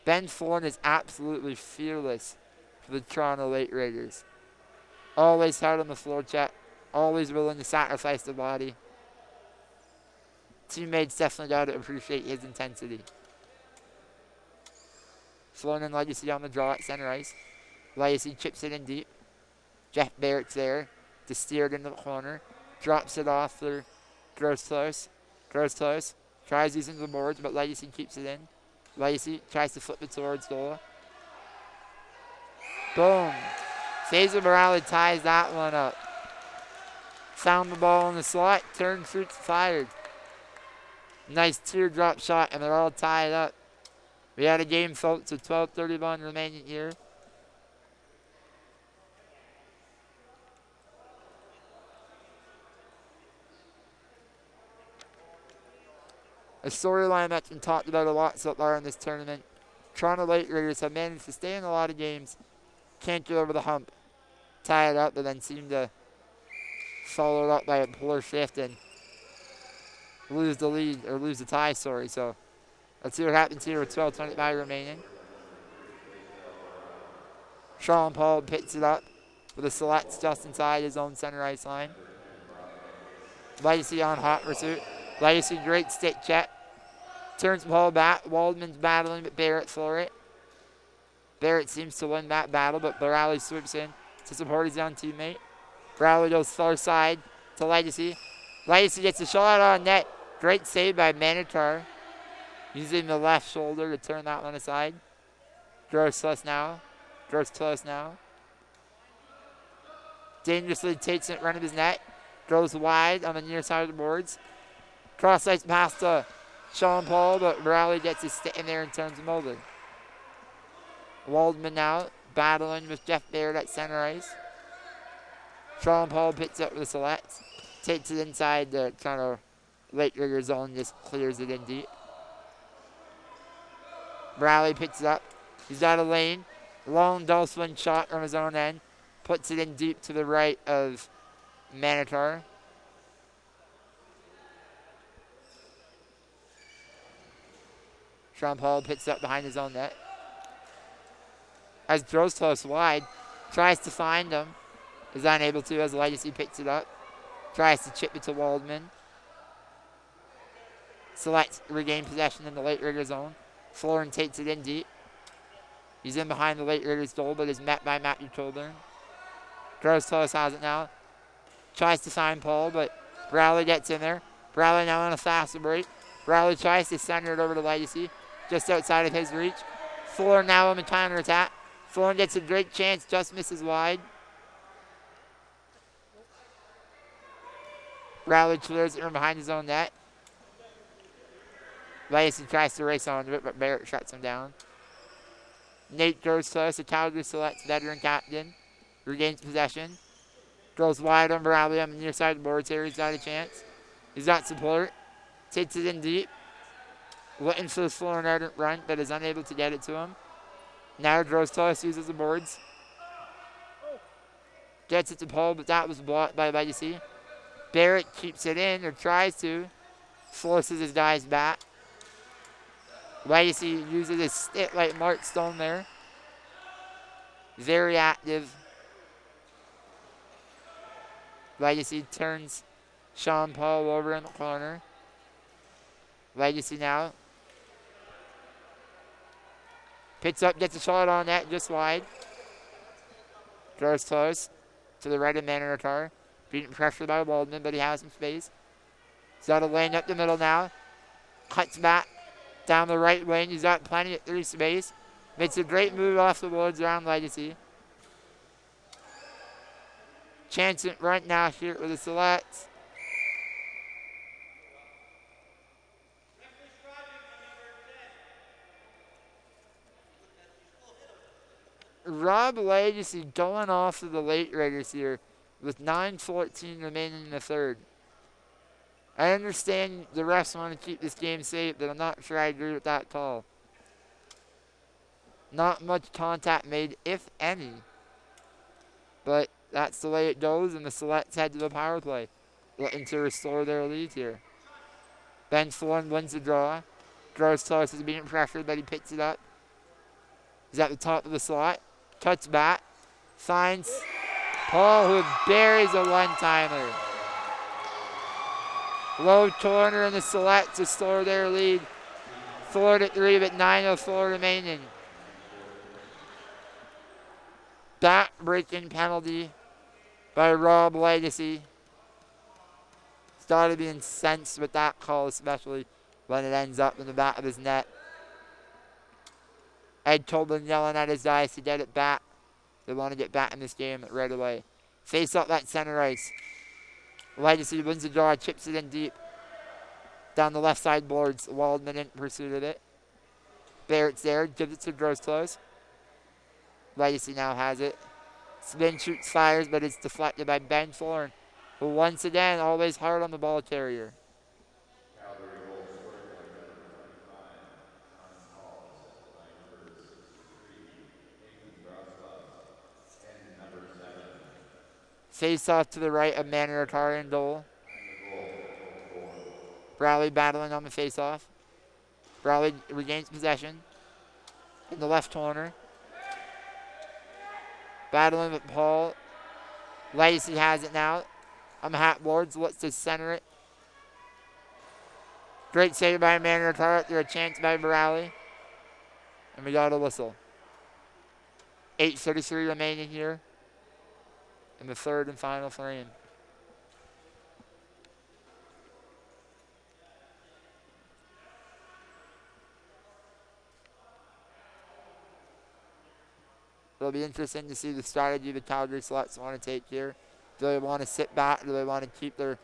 Ben Florin is absolutely fearless for the Toronto Late Raiders. Always hard on the floor check. Always willing to sacrifice the body. Teammates definitely got to appreciate his intensity. Sloan and Legacy on the draw at center ice. Legacy chips it in deep. Jeff Barrett's there to steer it into the corner. Drops it off for Gross Close. Gross Close tries using the boards, but Legacy keeps it in. Legacy tries to flip it towards goal. Boom. Cesar Morales ties that one up. Found the ball in the slot. Turn, shoots, fired. Nice teardrop shot, and they're all tied up. We had a game, folks, with 12:31 remaining here. A storyline that's been talked about a lot so far in this tournament. Toronto Late Raiders have managed to stay in a lot of games, can't get over the hump, tie it up, but then seem to follow it up by a poor shift and lose the lead, or lose the tie, sorry. So let's see what happens here with 12:25 remaining. Sean Paul picks it up with the selects just inside his own center ice line. Legacy on hot pursuit. Legacy, great stick check. Turns Paul back. Waldman's battling, but Barrett for it. Barrett seems to win that battle, but Borrelli swoops in to support his young teammate. Borrelli goes far side to Legacy. Legacy gets a shot on net. Great save by Manitar, using the left shoulder to turn that one aside. Gross close now. Gross close now. Dangerously takes it in front of his net. Goes wide on the near side of the boards. Cross ice pass to Sean Paul, but Borrelli gets his stick in there and turns him over. Waldman now battling with Jeff Baird at center ice. Sean Paul picks up with the select. Takes it inside the kind of late rigger zone, just clears it in deep. Borrelli picks it up. He's got a lane. Long dull swing shot from his own end. Puts it in deep to the right of Manitar. Sean Paul picks up behind his own net. As throws close wide, tries to find him. Is unable to as Legacy picks it up. Tries to chip it to Waldman. Selects regain possession in the late rigger zone. Florin takes it in deep. He's in behind the late rigger's goal, but is met by Matthew Colburn. Gross close has it now. Tries to find Paul, but Borrelli gets in there. Borrelli now on a faster break. Borrelli tries to center it over to Legacy, just outside of his reach. Florin now on the counter attack. Florin gets a great chance, just misses wide. Borrelli clears it from behind his own net. Legacy tries to race onto it, but Barrett shuts him down. Nate goes close. The Calgary selects veteran captain. Regains possession. Goes wide on Borrelli on the near side of the boards here. He's got a chance. He's got support. Takes it in deep. Looking for the Florin ardent run, but is unable to get it to him. Now Gross close, uses the boards. Gets it to Paul, but that was blocked by Legacy. Barrett keeps it in, or tries to. Forces his guys back. Legacy uses his stick like Mark Stone there. Very active. Legacy turns Sean Paul over in the corner. Legacy now. Picks up, gets a shot on that, just wide. Throws close to the right of Manitar. Being pressured by Waldman, but he has some space. He's got a lane up the middle now. Cuts back down the right wing. He's got plenty of free space. Makes a great move off the boards around Legacy. Chance in front now here with the selects. Rob Legacy going off to the late Raiders here with 9:14 remaining in the third. I understand the refs want to keep this game safe, but I'm not sure I agree with that call. Not much contact made, if any. But that's the way it goes, and the selects head to the power play, looking to restore their lead here. Ben Florin wins the draw. Gross close is being pressured, but he picks it up. He's at the top of the slot. Cuts back. Finds Paul who buries a one-timer. Low corner in the select to store their lead. 4-3 with 9:04 remaining. Back-breaking penalty by Rob Legacy. He's got to be incensed with that call, especially when it ends up in the back of his net. Ed Tobin yelling at his guys to get it back. They want to get back in this game right away. Face up that center ice. Legacy wins the draw, chips it in deep. Down the left side boards. Waldman in pursuit of it. Barrett's there, gives it to Grosclose. Legacy now has it. Spin shoots, fires, but it's deflected by Ben Thorne, who once again always hard on the ball carrier. Face off to the right of Manaratar in goal. Browley battling on the face off. Browley regains possession in the left corner. Battling with Paul. Legacy has it now. On the hat boards, looks to center it. Great save by Manaratar. Through a chance by Browley. And we got a whistle. 8:33 remaining here in the third and final frame. It'll be interesting to see the strategy the Calgary Selects want to take here. Do they want to sit back? Do they want to keep their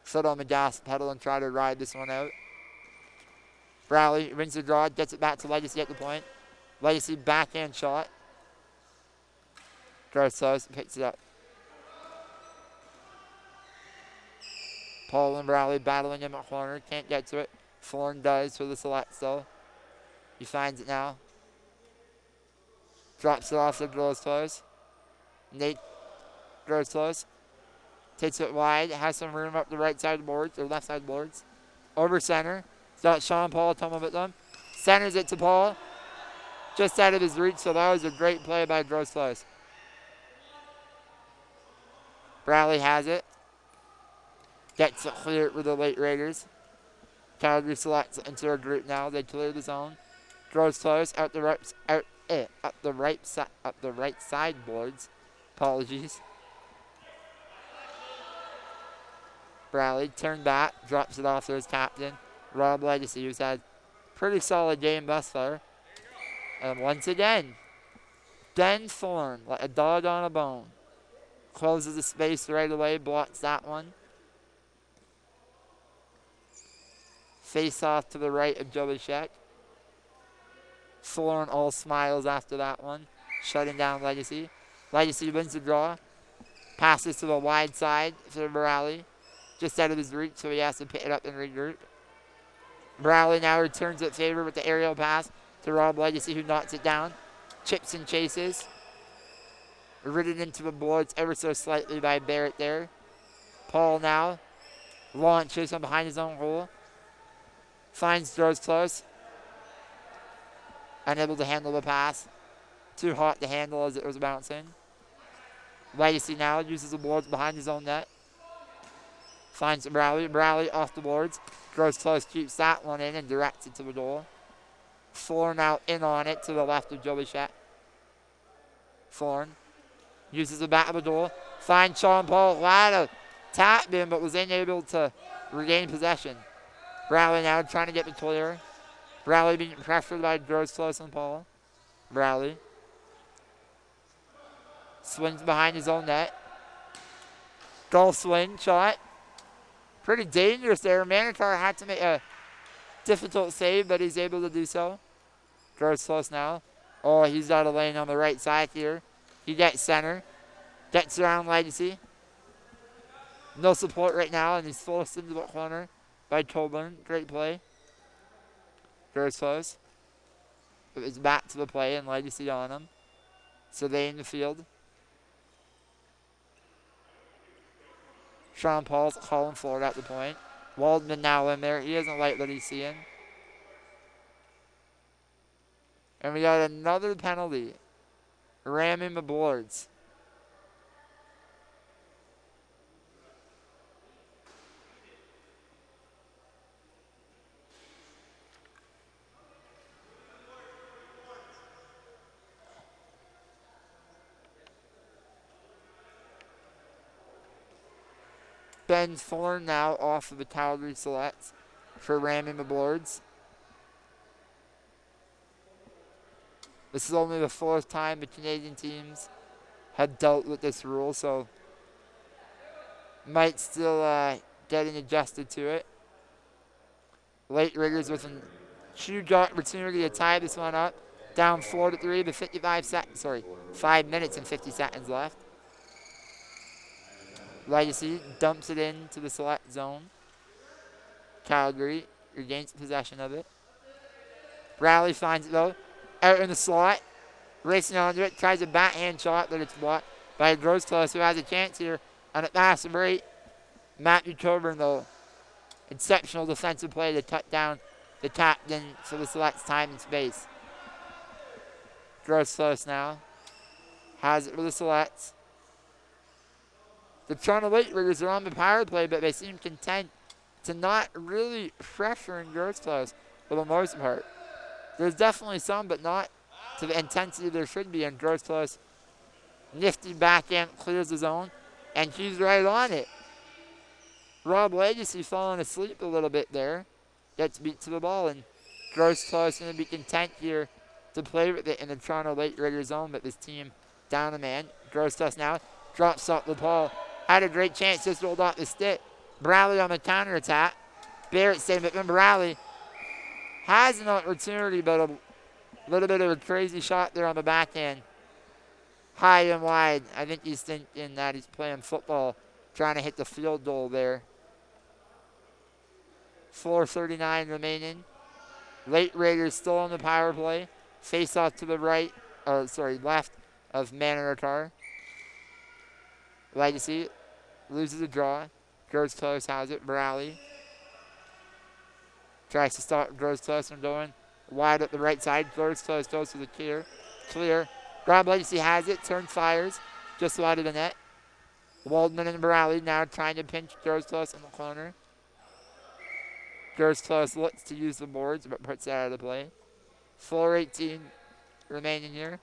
foot on the gas pedal and try to ride this one out? Browley wins the draw, gets it back to Legacy at the point. Legacy backhand shot. Grosclose picks it up. Paul and Browley battling him at corner. Can't get to it. Thorne does for the Selects though. He finds it now. Drops it off to Grosclose. Nate Grosclose takes it wide. Has some room up the right side boards, or left side boards. Over center. He's got Sean Paul tumbling with them. Centers it to Paul. Just out of his reach, so that was a great play by Grosclose. Browley has it. Gets it clear with the late Raiders. Calgary Selects into a group now. They clear the zone. Grosclose out the right side boards. Apologies. Browley turned back, drops it off to his captain, Rob Legacy, who's had a pretty solid game thus far. And once again, Ben Thorne, like a dog on a bone, closes the space right away, blocks that one. Face off to the right of Joey Sheck. Thorne all smiles after that one, shutting down Legacy. Legacy wins the draw. Passes to the wide side for Browley. Just out of his reach, so he has to pick it up and regroup. Browley now returns it favor with the aerial pass to Rob Legacy, who knocks it down. Chips and chases. Ridden into the boards ever so slightly by Barrett there. Paul now launches from behind his own goal. Finds Grosclose. Unable to handle the pass. Too hot to handle as it was bouncing. Legacy now uses the boards behind his own net. Finds Browley. Browley off the boards. Grosclose keeps that one in and directs it to the goal. Thorne now in on it to the left of Joey Shet. Thorne uses the back of the goal. Finds Sean Paul. Glad tapped him, but was unable to regain possession. Browley now trying to get the clear. Browley being pressured by Grosclose and Paul. Browley swings behind his own net. Goal swing shot. Pretty dangerous there. Manaratar had to make a difficult save, but he's able to do so. Grosclose now. Oh, he's got a lane on the right side here. He gets center. Gets around Legacy. No support right now, and he's forced into the corner by Tobin. Great play. Grosclose. It was back to the play and Legacy on him. Surveying the field. Sean Paul's calling forward at the point. Waldman now in there. He doesn't like what he's seeing. And we got another penalty. Ramming the boards. Ben Thorne now off of the Calgary Selects for ramming the boards. This is only the 4th time the Canadian teams have dealt with this rule, so might still getting adjusted to it. Late riggers with a huge opportunity to tie this one up. Down 4-3 with 5 minutes and 50 seconds left. Legacy dumps it into the select zone. Calgary regains possession of it. Bradley finds it though. Out in the slot. Racing onto it. Tries a backhand shot, but it's blocked by Grosclose, who has a chance here on a fast break. Matthew Coburn though. Exceptional defensive play to cut down the captain for the select's time and space. Grosclose now. Has it for the selects. The Toronto Late Riggers are on the power play, but they seem content to not really pressure in Grosclose for the most part. There's definitely some, but not to the intensity there should be. And Grosclose, nifty backhand, clears the zone, and he's right on it. Rob Legacy falling asleep a little bit there. Gets beat to the ball, and Grosclose going to be content here to play with it in the Toronto Late Rigger zone, but this team down a man. Grosclose now drops off the ball. Had a great chance, just rolled off the stick. Bradley on the counterattack. Barrett saved it, but Bradley has an opportunity, but a little bit of a crazy shot there on the backhand. High and wide. I think he's thinking that he's playing football, trying to hit the field goal there. 4:39 remaining. Late Raiders still on the power play. Face off to the left of Manaratar. Legacy loses a draw. Grosclose has it. Bradley tries to stop Grosclose from going wide up the right side. Grosclose goes to the clear. Rob Legacy has it. Turns, fires just wide of the net. Waldman and Bradley now trying to pinch Grosclose in the corner. Grosclose looks to use the boards, but puts it out of the play. 4:18 remaining here.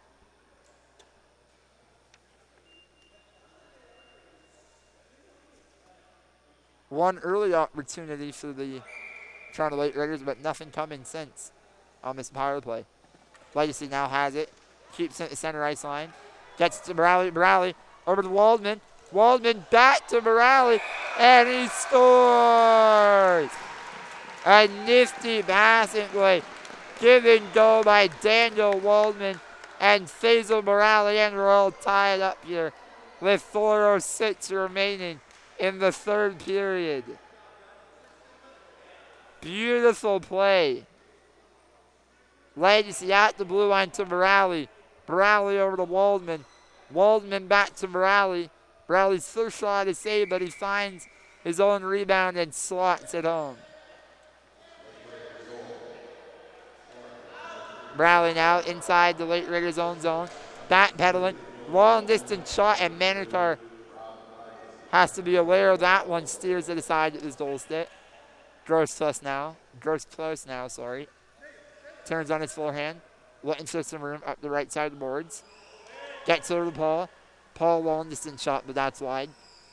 One early opportunity for the Toronto Late Raiders, but nothing coming since on this power play. Legacy now has it. Keeps it at the center ice line. Gets to Bradley. Bradley over to Waldman. Waldman back to Bradley, and he scores! A nifty passing play. Give and go by Daniel Waldman and Faisal Morale, and we're all tied up here with 4:06 remaining in the 3rd period. Beautiful play. Legacy at the blue line to Morale. Morale over to Waldman. Waldman back to Morale. Morale's first shot is saved, but he finds his own rebound and slots it home. Bradley now inside the Late Raiders' own zone. Backpedaling. Long distance shot, and Manitar has to be aware of that one. Steers it aside with his goal stick. Grosclose now. Turns on his forehand. Looking for some room up the right side of the boards. Gets over to Paul. Paul long distance shot, but that's wide.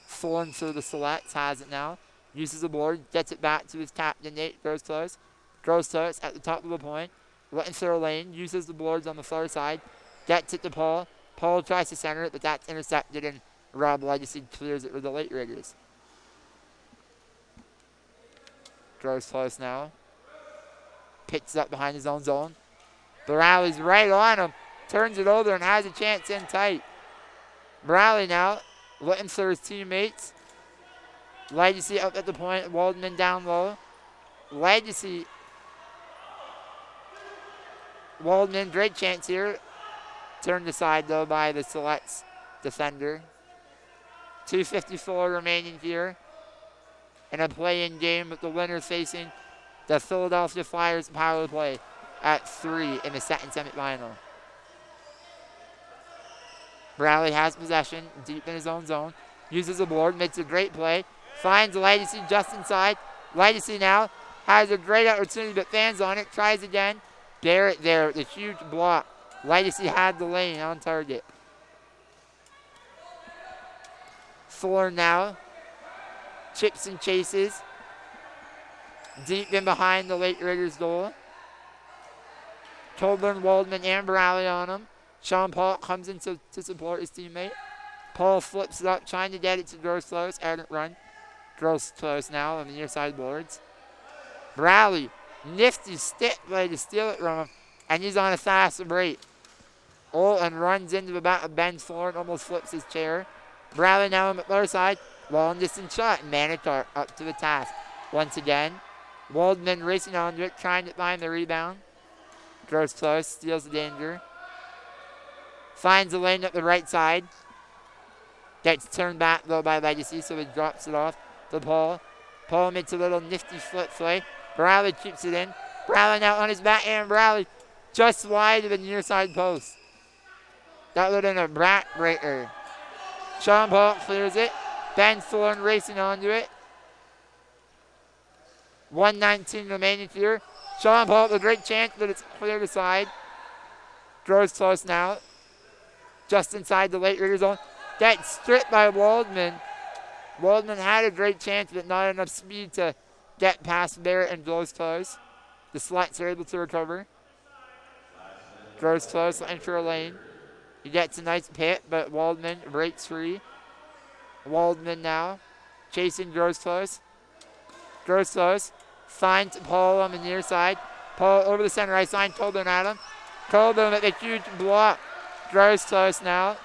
Thorne through the selects. Has it now. Uses the board. Gets it back to his captain, Nate Grosclose. Grosclose at the top of the point. Looking through a lane. Uses the boards on the far side. Gets it to Paul. Paul tries to center it, but that's intercepted, and Rob Legacy clears it with the Late Riggers. Grosclose now. Picks up behind his own zone. Morale's right on him. Turns it over and has a chance in tight. Morale now looking for his teammates. Legacy up at the point. Waldman down low. Legacy. Waldman, great chance here. Turned aside though by the Selects defender. 2:54 remaining here in a play-in game, with the winner facing the Philadelphia Flyers power play at 3 in the second semifinal. Bradley has possession deep in his own zone. Uses the board, makes a great play. Finds Legacy just inside. Legacy now has a great opportunity, but fans on it. Tries again. Barrett there with a huge block. Legacy had the lane on target. Thorne now chips and chases. Deep in behind the late Raiders goal. Tobler, Waldman, and Bradley on him. Sean Paul comes in to support his teammate. Paul flips it up, trying to get it to Gross Close. Errant run. Gross Close now on the near side boards. Bradley, nifty stick play to steal it from him, and he's on a fast break. Olin runs into the back of Ben's floor and almost flips his chair. Bradley now on the other side. Long distance shot. Manitar up to the task. Once again, Waldman racing onto it, trying to find the rebound. Gross Close, steals the danger. Finds the lane up the right side. Gets turned back though by Legacy, so he drops it off to Paul. Paul makes a little nifty flip play. Bradley keeps it in. Bradley now on his backhand. Bradley just wide of the near side post. That would have been a backbreaker. Sean Paul clears it. Ben Thorne racing onto it. 1:19 remaining here. Sean Paul with a great chance, but it's cleared aside. Grows close now. Just inside the late Raiders zone. Gets stripped by Waldman. Waldman had a great chance, but not enough speed to get past Barrett and Grows close. The Sluts are able to recover. Grows close, enter a lane. He gets a nice hit, but Waldman breaks free. Waldman now chasing Grows close. Grows close. Finds Paul on the near side. Paul over the center ice line. Colburn at him. Colburn with a huge block. Grows close now.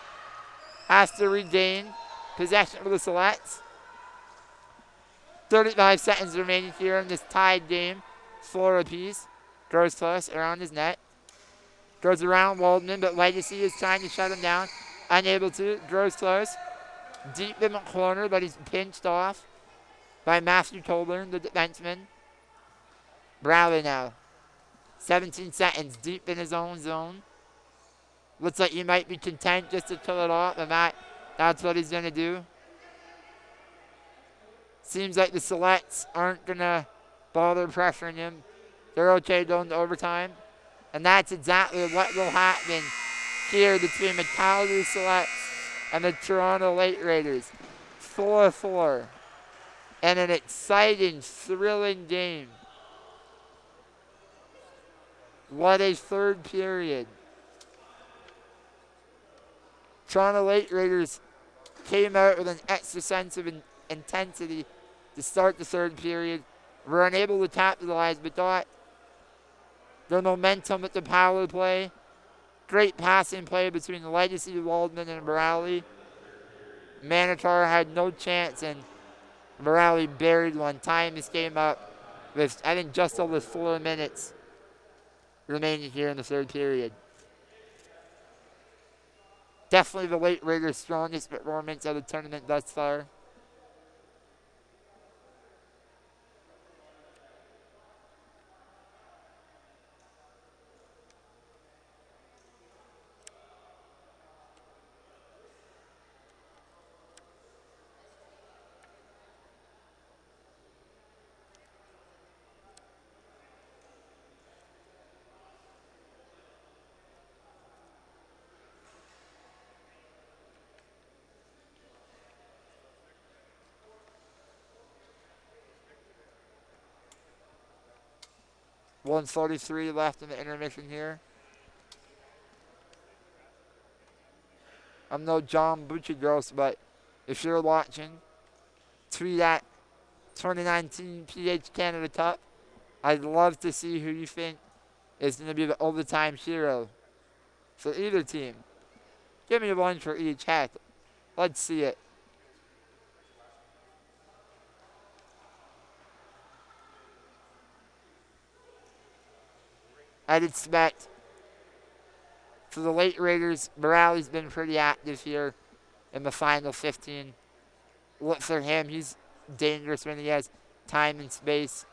Has to regain possession of the Selects. 35 seconds remaining here in this tied game. 4 apiece. Grows close around his net. Goes around Waldman, but Legacy is trying to shut him down. Unable to. Grows close. Deep in the corner, but he's pinched off by Matthew Colburn, the defenseman. Bradley now. 17 seconds deep in his own zone. Looks like he might be content just to kill it off, and that's what he's going to do. Seems like the Selects aren't going to bother pressuring him. They're okay going to overtime. And that's exactly what will happen here between the Calgary Selects and the Toronto Late Raiders. 4-4. And an exciting, thrilling game. What a third period. Toronto Late Raiders came out with an extra sense of intensity to start the third period. Were unable to capitalize, but got their momentum with the power play. Great passing play between the Legacy, Waldman, and Bradley. Manitar had no chance, and Bradley buried one, tying this game up with, I think, just over 4 minutes remaining here in the third period. Definitely the Late Raiders' strongest performance of the tournament thus far. .143 left in the intermission here. I'm no John Buccigross, but if you're watching, tweet at 2019 PH Canada Cup. I'd love to see who you think is going to be the overtime hero for either team. Give me one for each. Heck, let's see it. I'd expect for the Late Raiders, Bradley's been pretty active here in the final 15. Look for him. He's dangerous when he has time and space.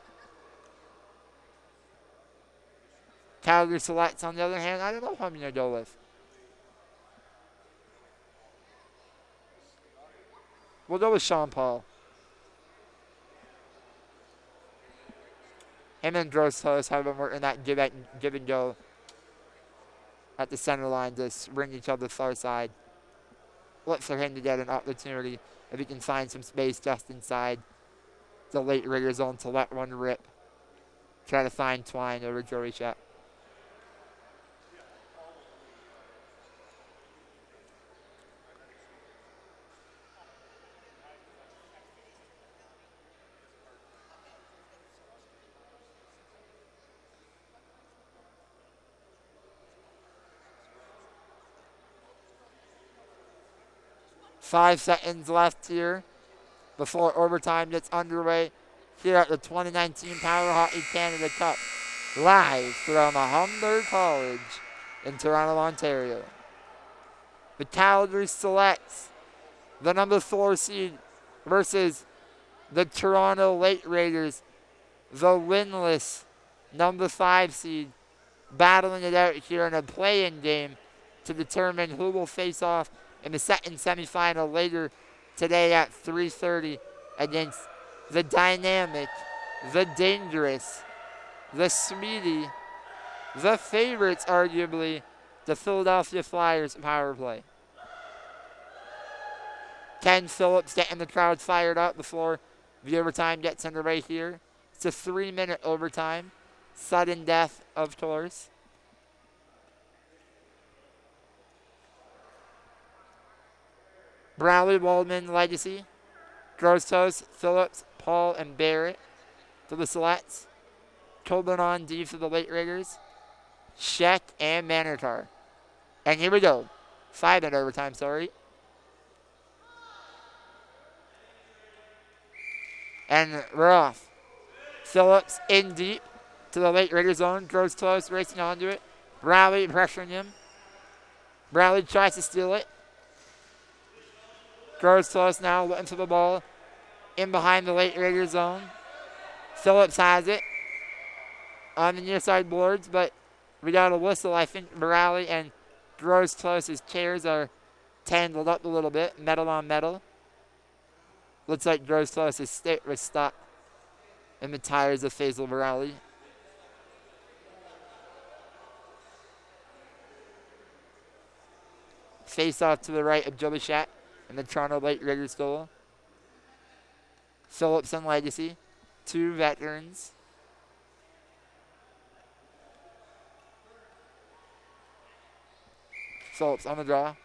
Calgary Selects, on the other hand, I don't know who I'm going to go with. We'll go with Sean Paul. Him and Grosshose have been working that give and go at the center line to bring each other far side. Look for him to get an opportunity if he can find some space just inside the late Raider zone to let one rip. Try to find Twine over Joey Shep. Five seconds left here before overtime gets underway here at the 2019 PowerHockey Canada Cup, live from Humber College in Toronto, Ontario. The Calgary selects the number 4 seed versus the Toronto Late Raiders, the winless number 5 seed, battling it out here in a play-in game to determine who will face off in the second semifinal later today at 3:30 against the dynamic, the dangerous, the speedy, the favorites arguably, the Philadelphia Flyers power play. Ken Phillips getting the crowd fired up before the overtime gets underway here. It's a 3-minute overtime. Sudden death, of course. Bradley, Waldman, Legacy, Grostos, Phillips, Paul, and Barrett for the Selects. Colburn on D for the Late Raiders. Sheck and Manitar. And here we go. 5-minute overtime, sorry. And we're off. Phillips in deep to the Late Raider zone. Grostos racing onto it. Bradley pressuring him. Bradley tries to steal it. Grostos now looking for the ball in behind the Late Raider zone. Phillips has it on the near side boards, but we got a whistle. I think Bradley and Grostos' chairs are tangled up a little bit, metal on metal. Looks like Grostos' stick was stuck in the tires of Faisal Bradley. Face off to the right of Joey Shat in the Toronto Late Raiders goal. Phillips and Legacy, 2 veterans. Phillips on the draw.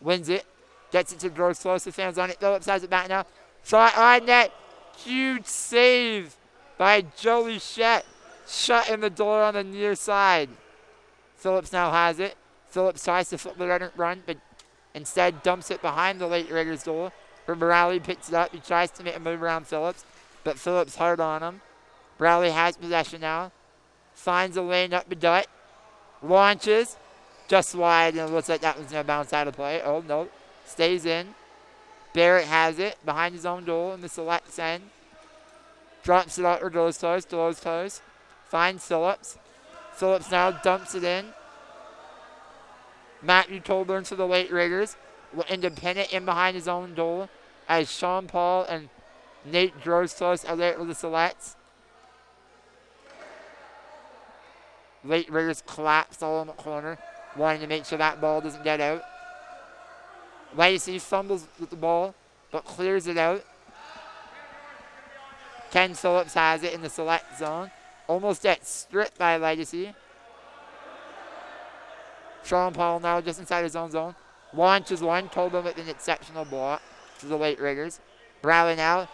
Wins it. Gets it to Grostos. The fans on it. Phillips has it back now. Shot on net. Huge save by Joey Shet. Shut in the door on the near side. Phillips now has it. Phillips tries to flip the run, but instead dumps it behind the Late Raiders goal. Bradley picks it up. He tries to make a move around Phillips, but Phillips hard on him. Bradley has possession now. Finds a lane up the gut. Launches. Just wide, and it looks like that was going to bounce out of play. Oh, no. Stays in. Barrett has it behind his own goal in the select end. Drops it out for Grostos. Finds Phillips. Phillips now dumps it in. Matthew Colburn for the Late Raiders. Independent in behind his own goal as Sean Paul and Nate Grostos are there with the selects. Late Raiders collapse all in the corner, wanting to make sure that ball doesn't get out. Legacy fumbles with the ball, but clears it out. Ken Phillips has it in the select zone. Almost gets stripped by Legacy. Sean Paul now just inside his own zone. Launches one. Colburn with an exceptional block to the Late Raiders. Bradley now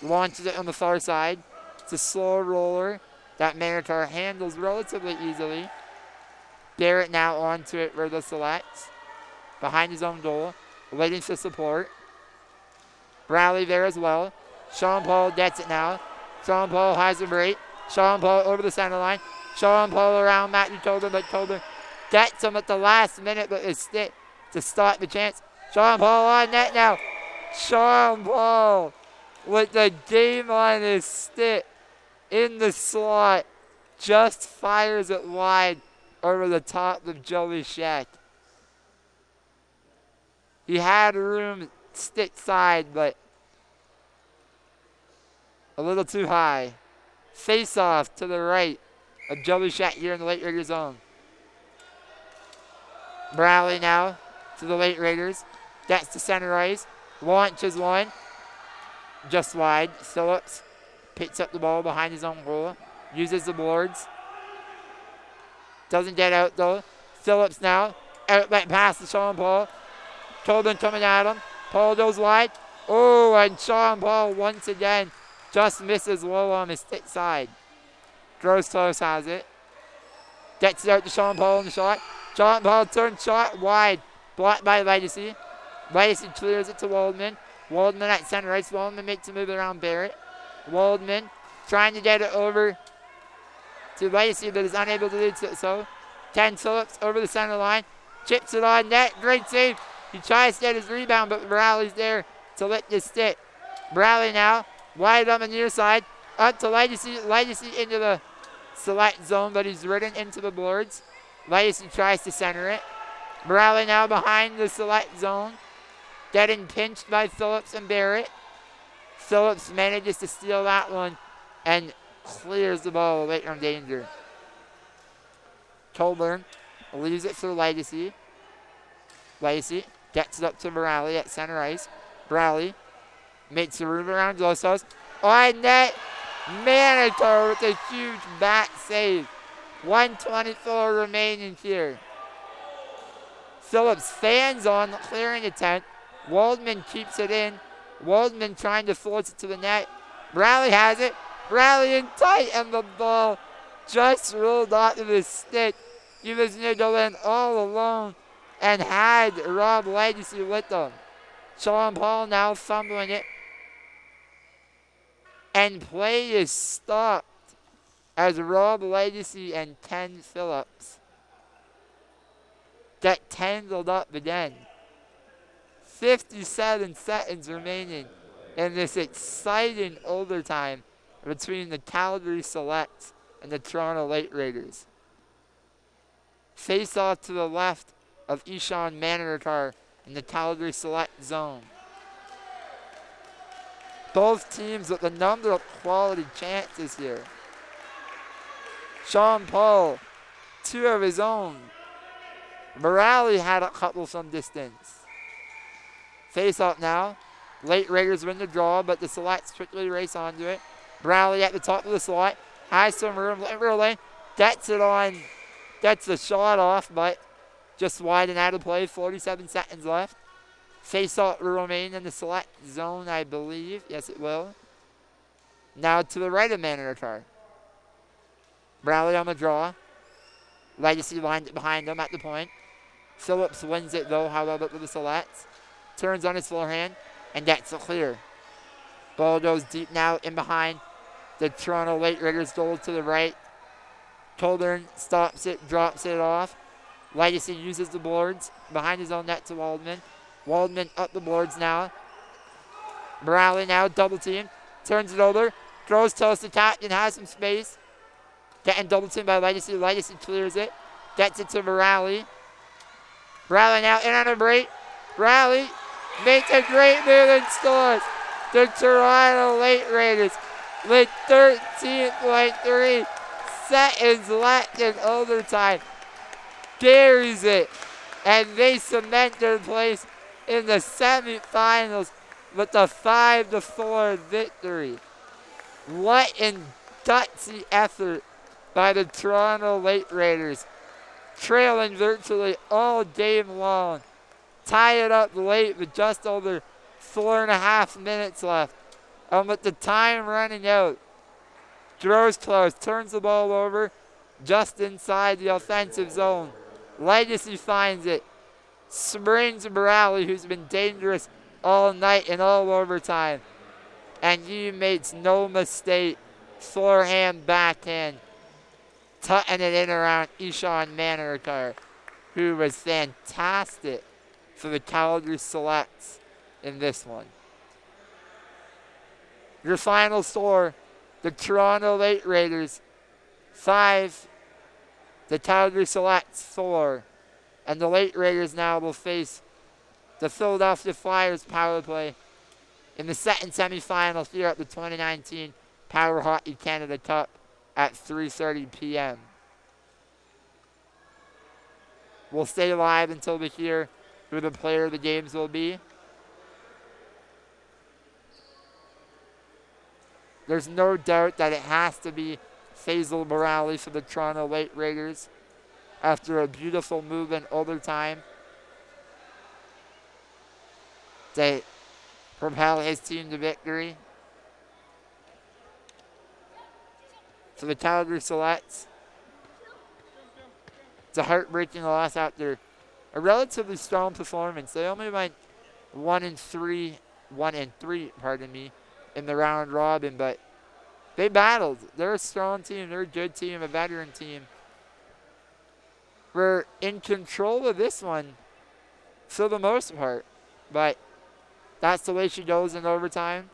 launches it on the far side. It's a slow roller that Manitar handles relatively easily. Barrett now onto it for the selects. Behind his own goal. Waiting for support. Bradley there as well. Sean Paul gets it now. Sean Paul has a break. Sean Paul over the center line. Sean Paul around Matthew Colburn, but Colburn gets him at the last minute, but it's stick to start the chance. Sean Paul on net now. Sean Paul with the game on his stick in the slot. Just fires it wide over the top of Joey Shack. He had room stick side, but a little too high. Face off to the right of Joey Shack here in the Late Raiders zone. Bradley now to the Late Raiders. Gets to center ice. Launches one. just wide. Phillips picks up the ball behind his own goal. Uses the boards. Doesn't get out though. Phillips now. Outlet pass to Sean Paul. Tobin coming at him. Paul goes wide. Oh, and Sean Paul once again just misses low on his stick side. Gross close has it. Gets it out to Sean Paul in the shot. Sean Paul turns shot wide. Blocked by Legacy. Legacy clears it to Waldman. Waldman at center ice. Waldman makes a move around Barrett. Waldman trying to get it over to Legacy, but is unable to do so. Ken Phillips over the center line. Chips it on net. Great save. He tries to get his rebound, but Bradley's there to lift the stick. Bradley now wide on the near side. Up to Legacy. Legacy into the select zone, but he's ridden into the boards. Legacy tries to center it. Bradley now behind the select zone. Getting pinched by Phillips and Barrett. Phillips manages to steal that one and clears the ball away from danger. Colburn leaves it for Legacy. Legacy gets it up to Bradley at center ice. Bradley makes a room around Glossos. On net, Manitou with a huge back save. 1:24 remaining here. Phillips fans on the clearing attempt. Waldman keeps it in. Waldman trying to force it to the net. Bradley has it. Bradley in tight, and the ball just rolled off of his stick. He was near to in all alone and had Rob Legacy with him. Sean Paul now fumbling it. And play is stopped as Rob Legacy and Ken Phillips get tangled up again. 57 seconds remaining in this exciting overtime between the Calgary Selects and the Toronto Late Raiders. Face off to the left of Ishan Manaratar in the Calgary Select zone. Both teams with a number of quality chances here. Sean Paul, 2 of his own. Morale had a couple from distance. Face off now. Late Raiders win the draw, but the Selects quickly race onto it. Bradley at the top of the slot. Has some room. Lane gets it on. Gets the shot off, but just wide and out of play. 47 seconds left. Face off will remain in the Select zone, I believe. Yes, it will. Now to the right of Manaratar. Bradley on the draw. Legacy lined it behind him at the point. Phillips wins it though, however, with the Selects. Turns on his forehand and gets it clear. Ball goes deep now in behind the Toronto Late Raiders goal to the right. Colburn stops it, drops it off. Legacy uses the boards behind his own net to Waldman. Waldman up the boards now. Bradley now double team. Turns it over. Throws toast to captain, has some space. Getting double teamed by Legacy. Legacy clears it. Gets it to Bradley. Bradley now in on a break. Bradley makes a great move and scores. The Toronto Late Raiders with 13.3 seconds left in overtime carries it, and they cement their place in the semifinals with a 5-4 victory. What a gutsy effort by the Toronto Late Raiders, trailing virtually all game long. Tie it up late with just over 4.5 minutes left. And with the time running out, draws close, turns the ball over just inside the offensive zone. Legacy finds it. Springs Bradley, who's been dangerous all night and all overtime. And he makes no mistake. Forehand, backhand. Tutting it in around Ishan Manaratar, who was fantastic for the Calgary Selects in this one. Your final score, the Toronto Late Raiders 5, the Calgary Selects 4. And the Late Raiders now will face the Philadelphia Flyers power play in the second semifinal here at the 2019 PowerHockey Canada Cup at 3:30 p.m. We'll stay live until we hear who the player of the games will be. there's no doubt that it has to be Faisal Morali for the Toronto Late Raiders after a beautiful move in overtime. They propel his team to victory. For the Calgary Selects, it's a heartbreaking loss after a relatively strong performance. They only went 1-3, in the round robin, but they battled. They're a strong team. They're a good team, a veteran team. We're in control of this one for the most part, but that's the way she goes in overtime.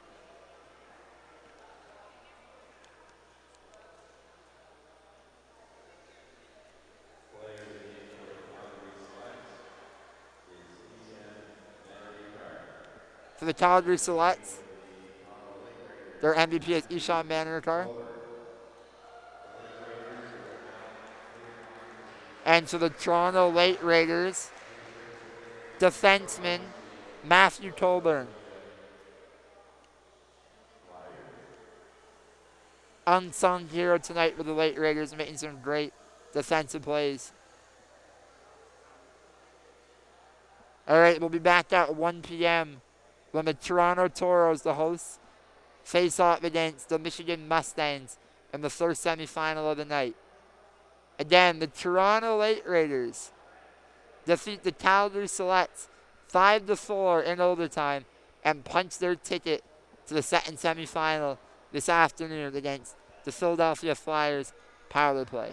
For the Calgary Selects, their MVP is Ishan Manarkar. And to the Toronto Late Raiders, defenseman Matthew Colburn. Unsung hero tonight for the Late Raiders, making some great defensive plays. All right, we'll be back at 1 p.m. when the Toronto Toros, the hosts, face off against the Michigan Mustangs in the first semifinal of the night. Again, the Toronto Late Raiders defeat the Calgary Selects 5-4 in overtime and punch their ticket to the second semifinal this afternoon against the Philadelphia Flyers power play.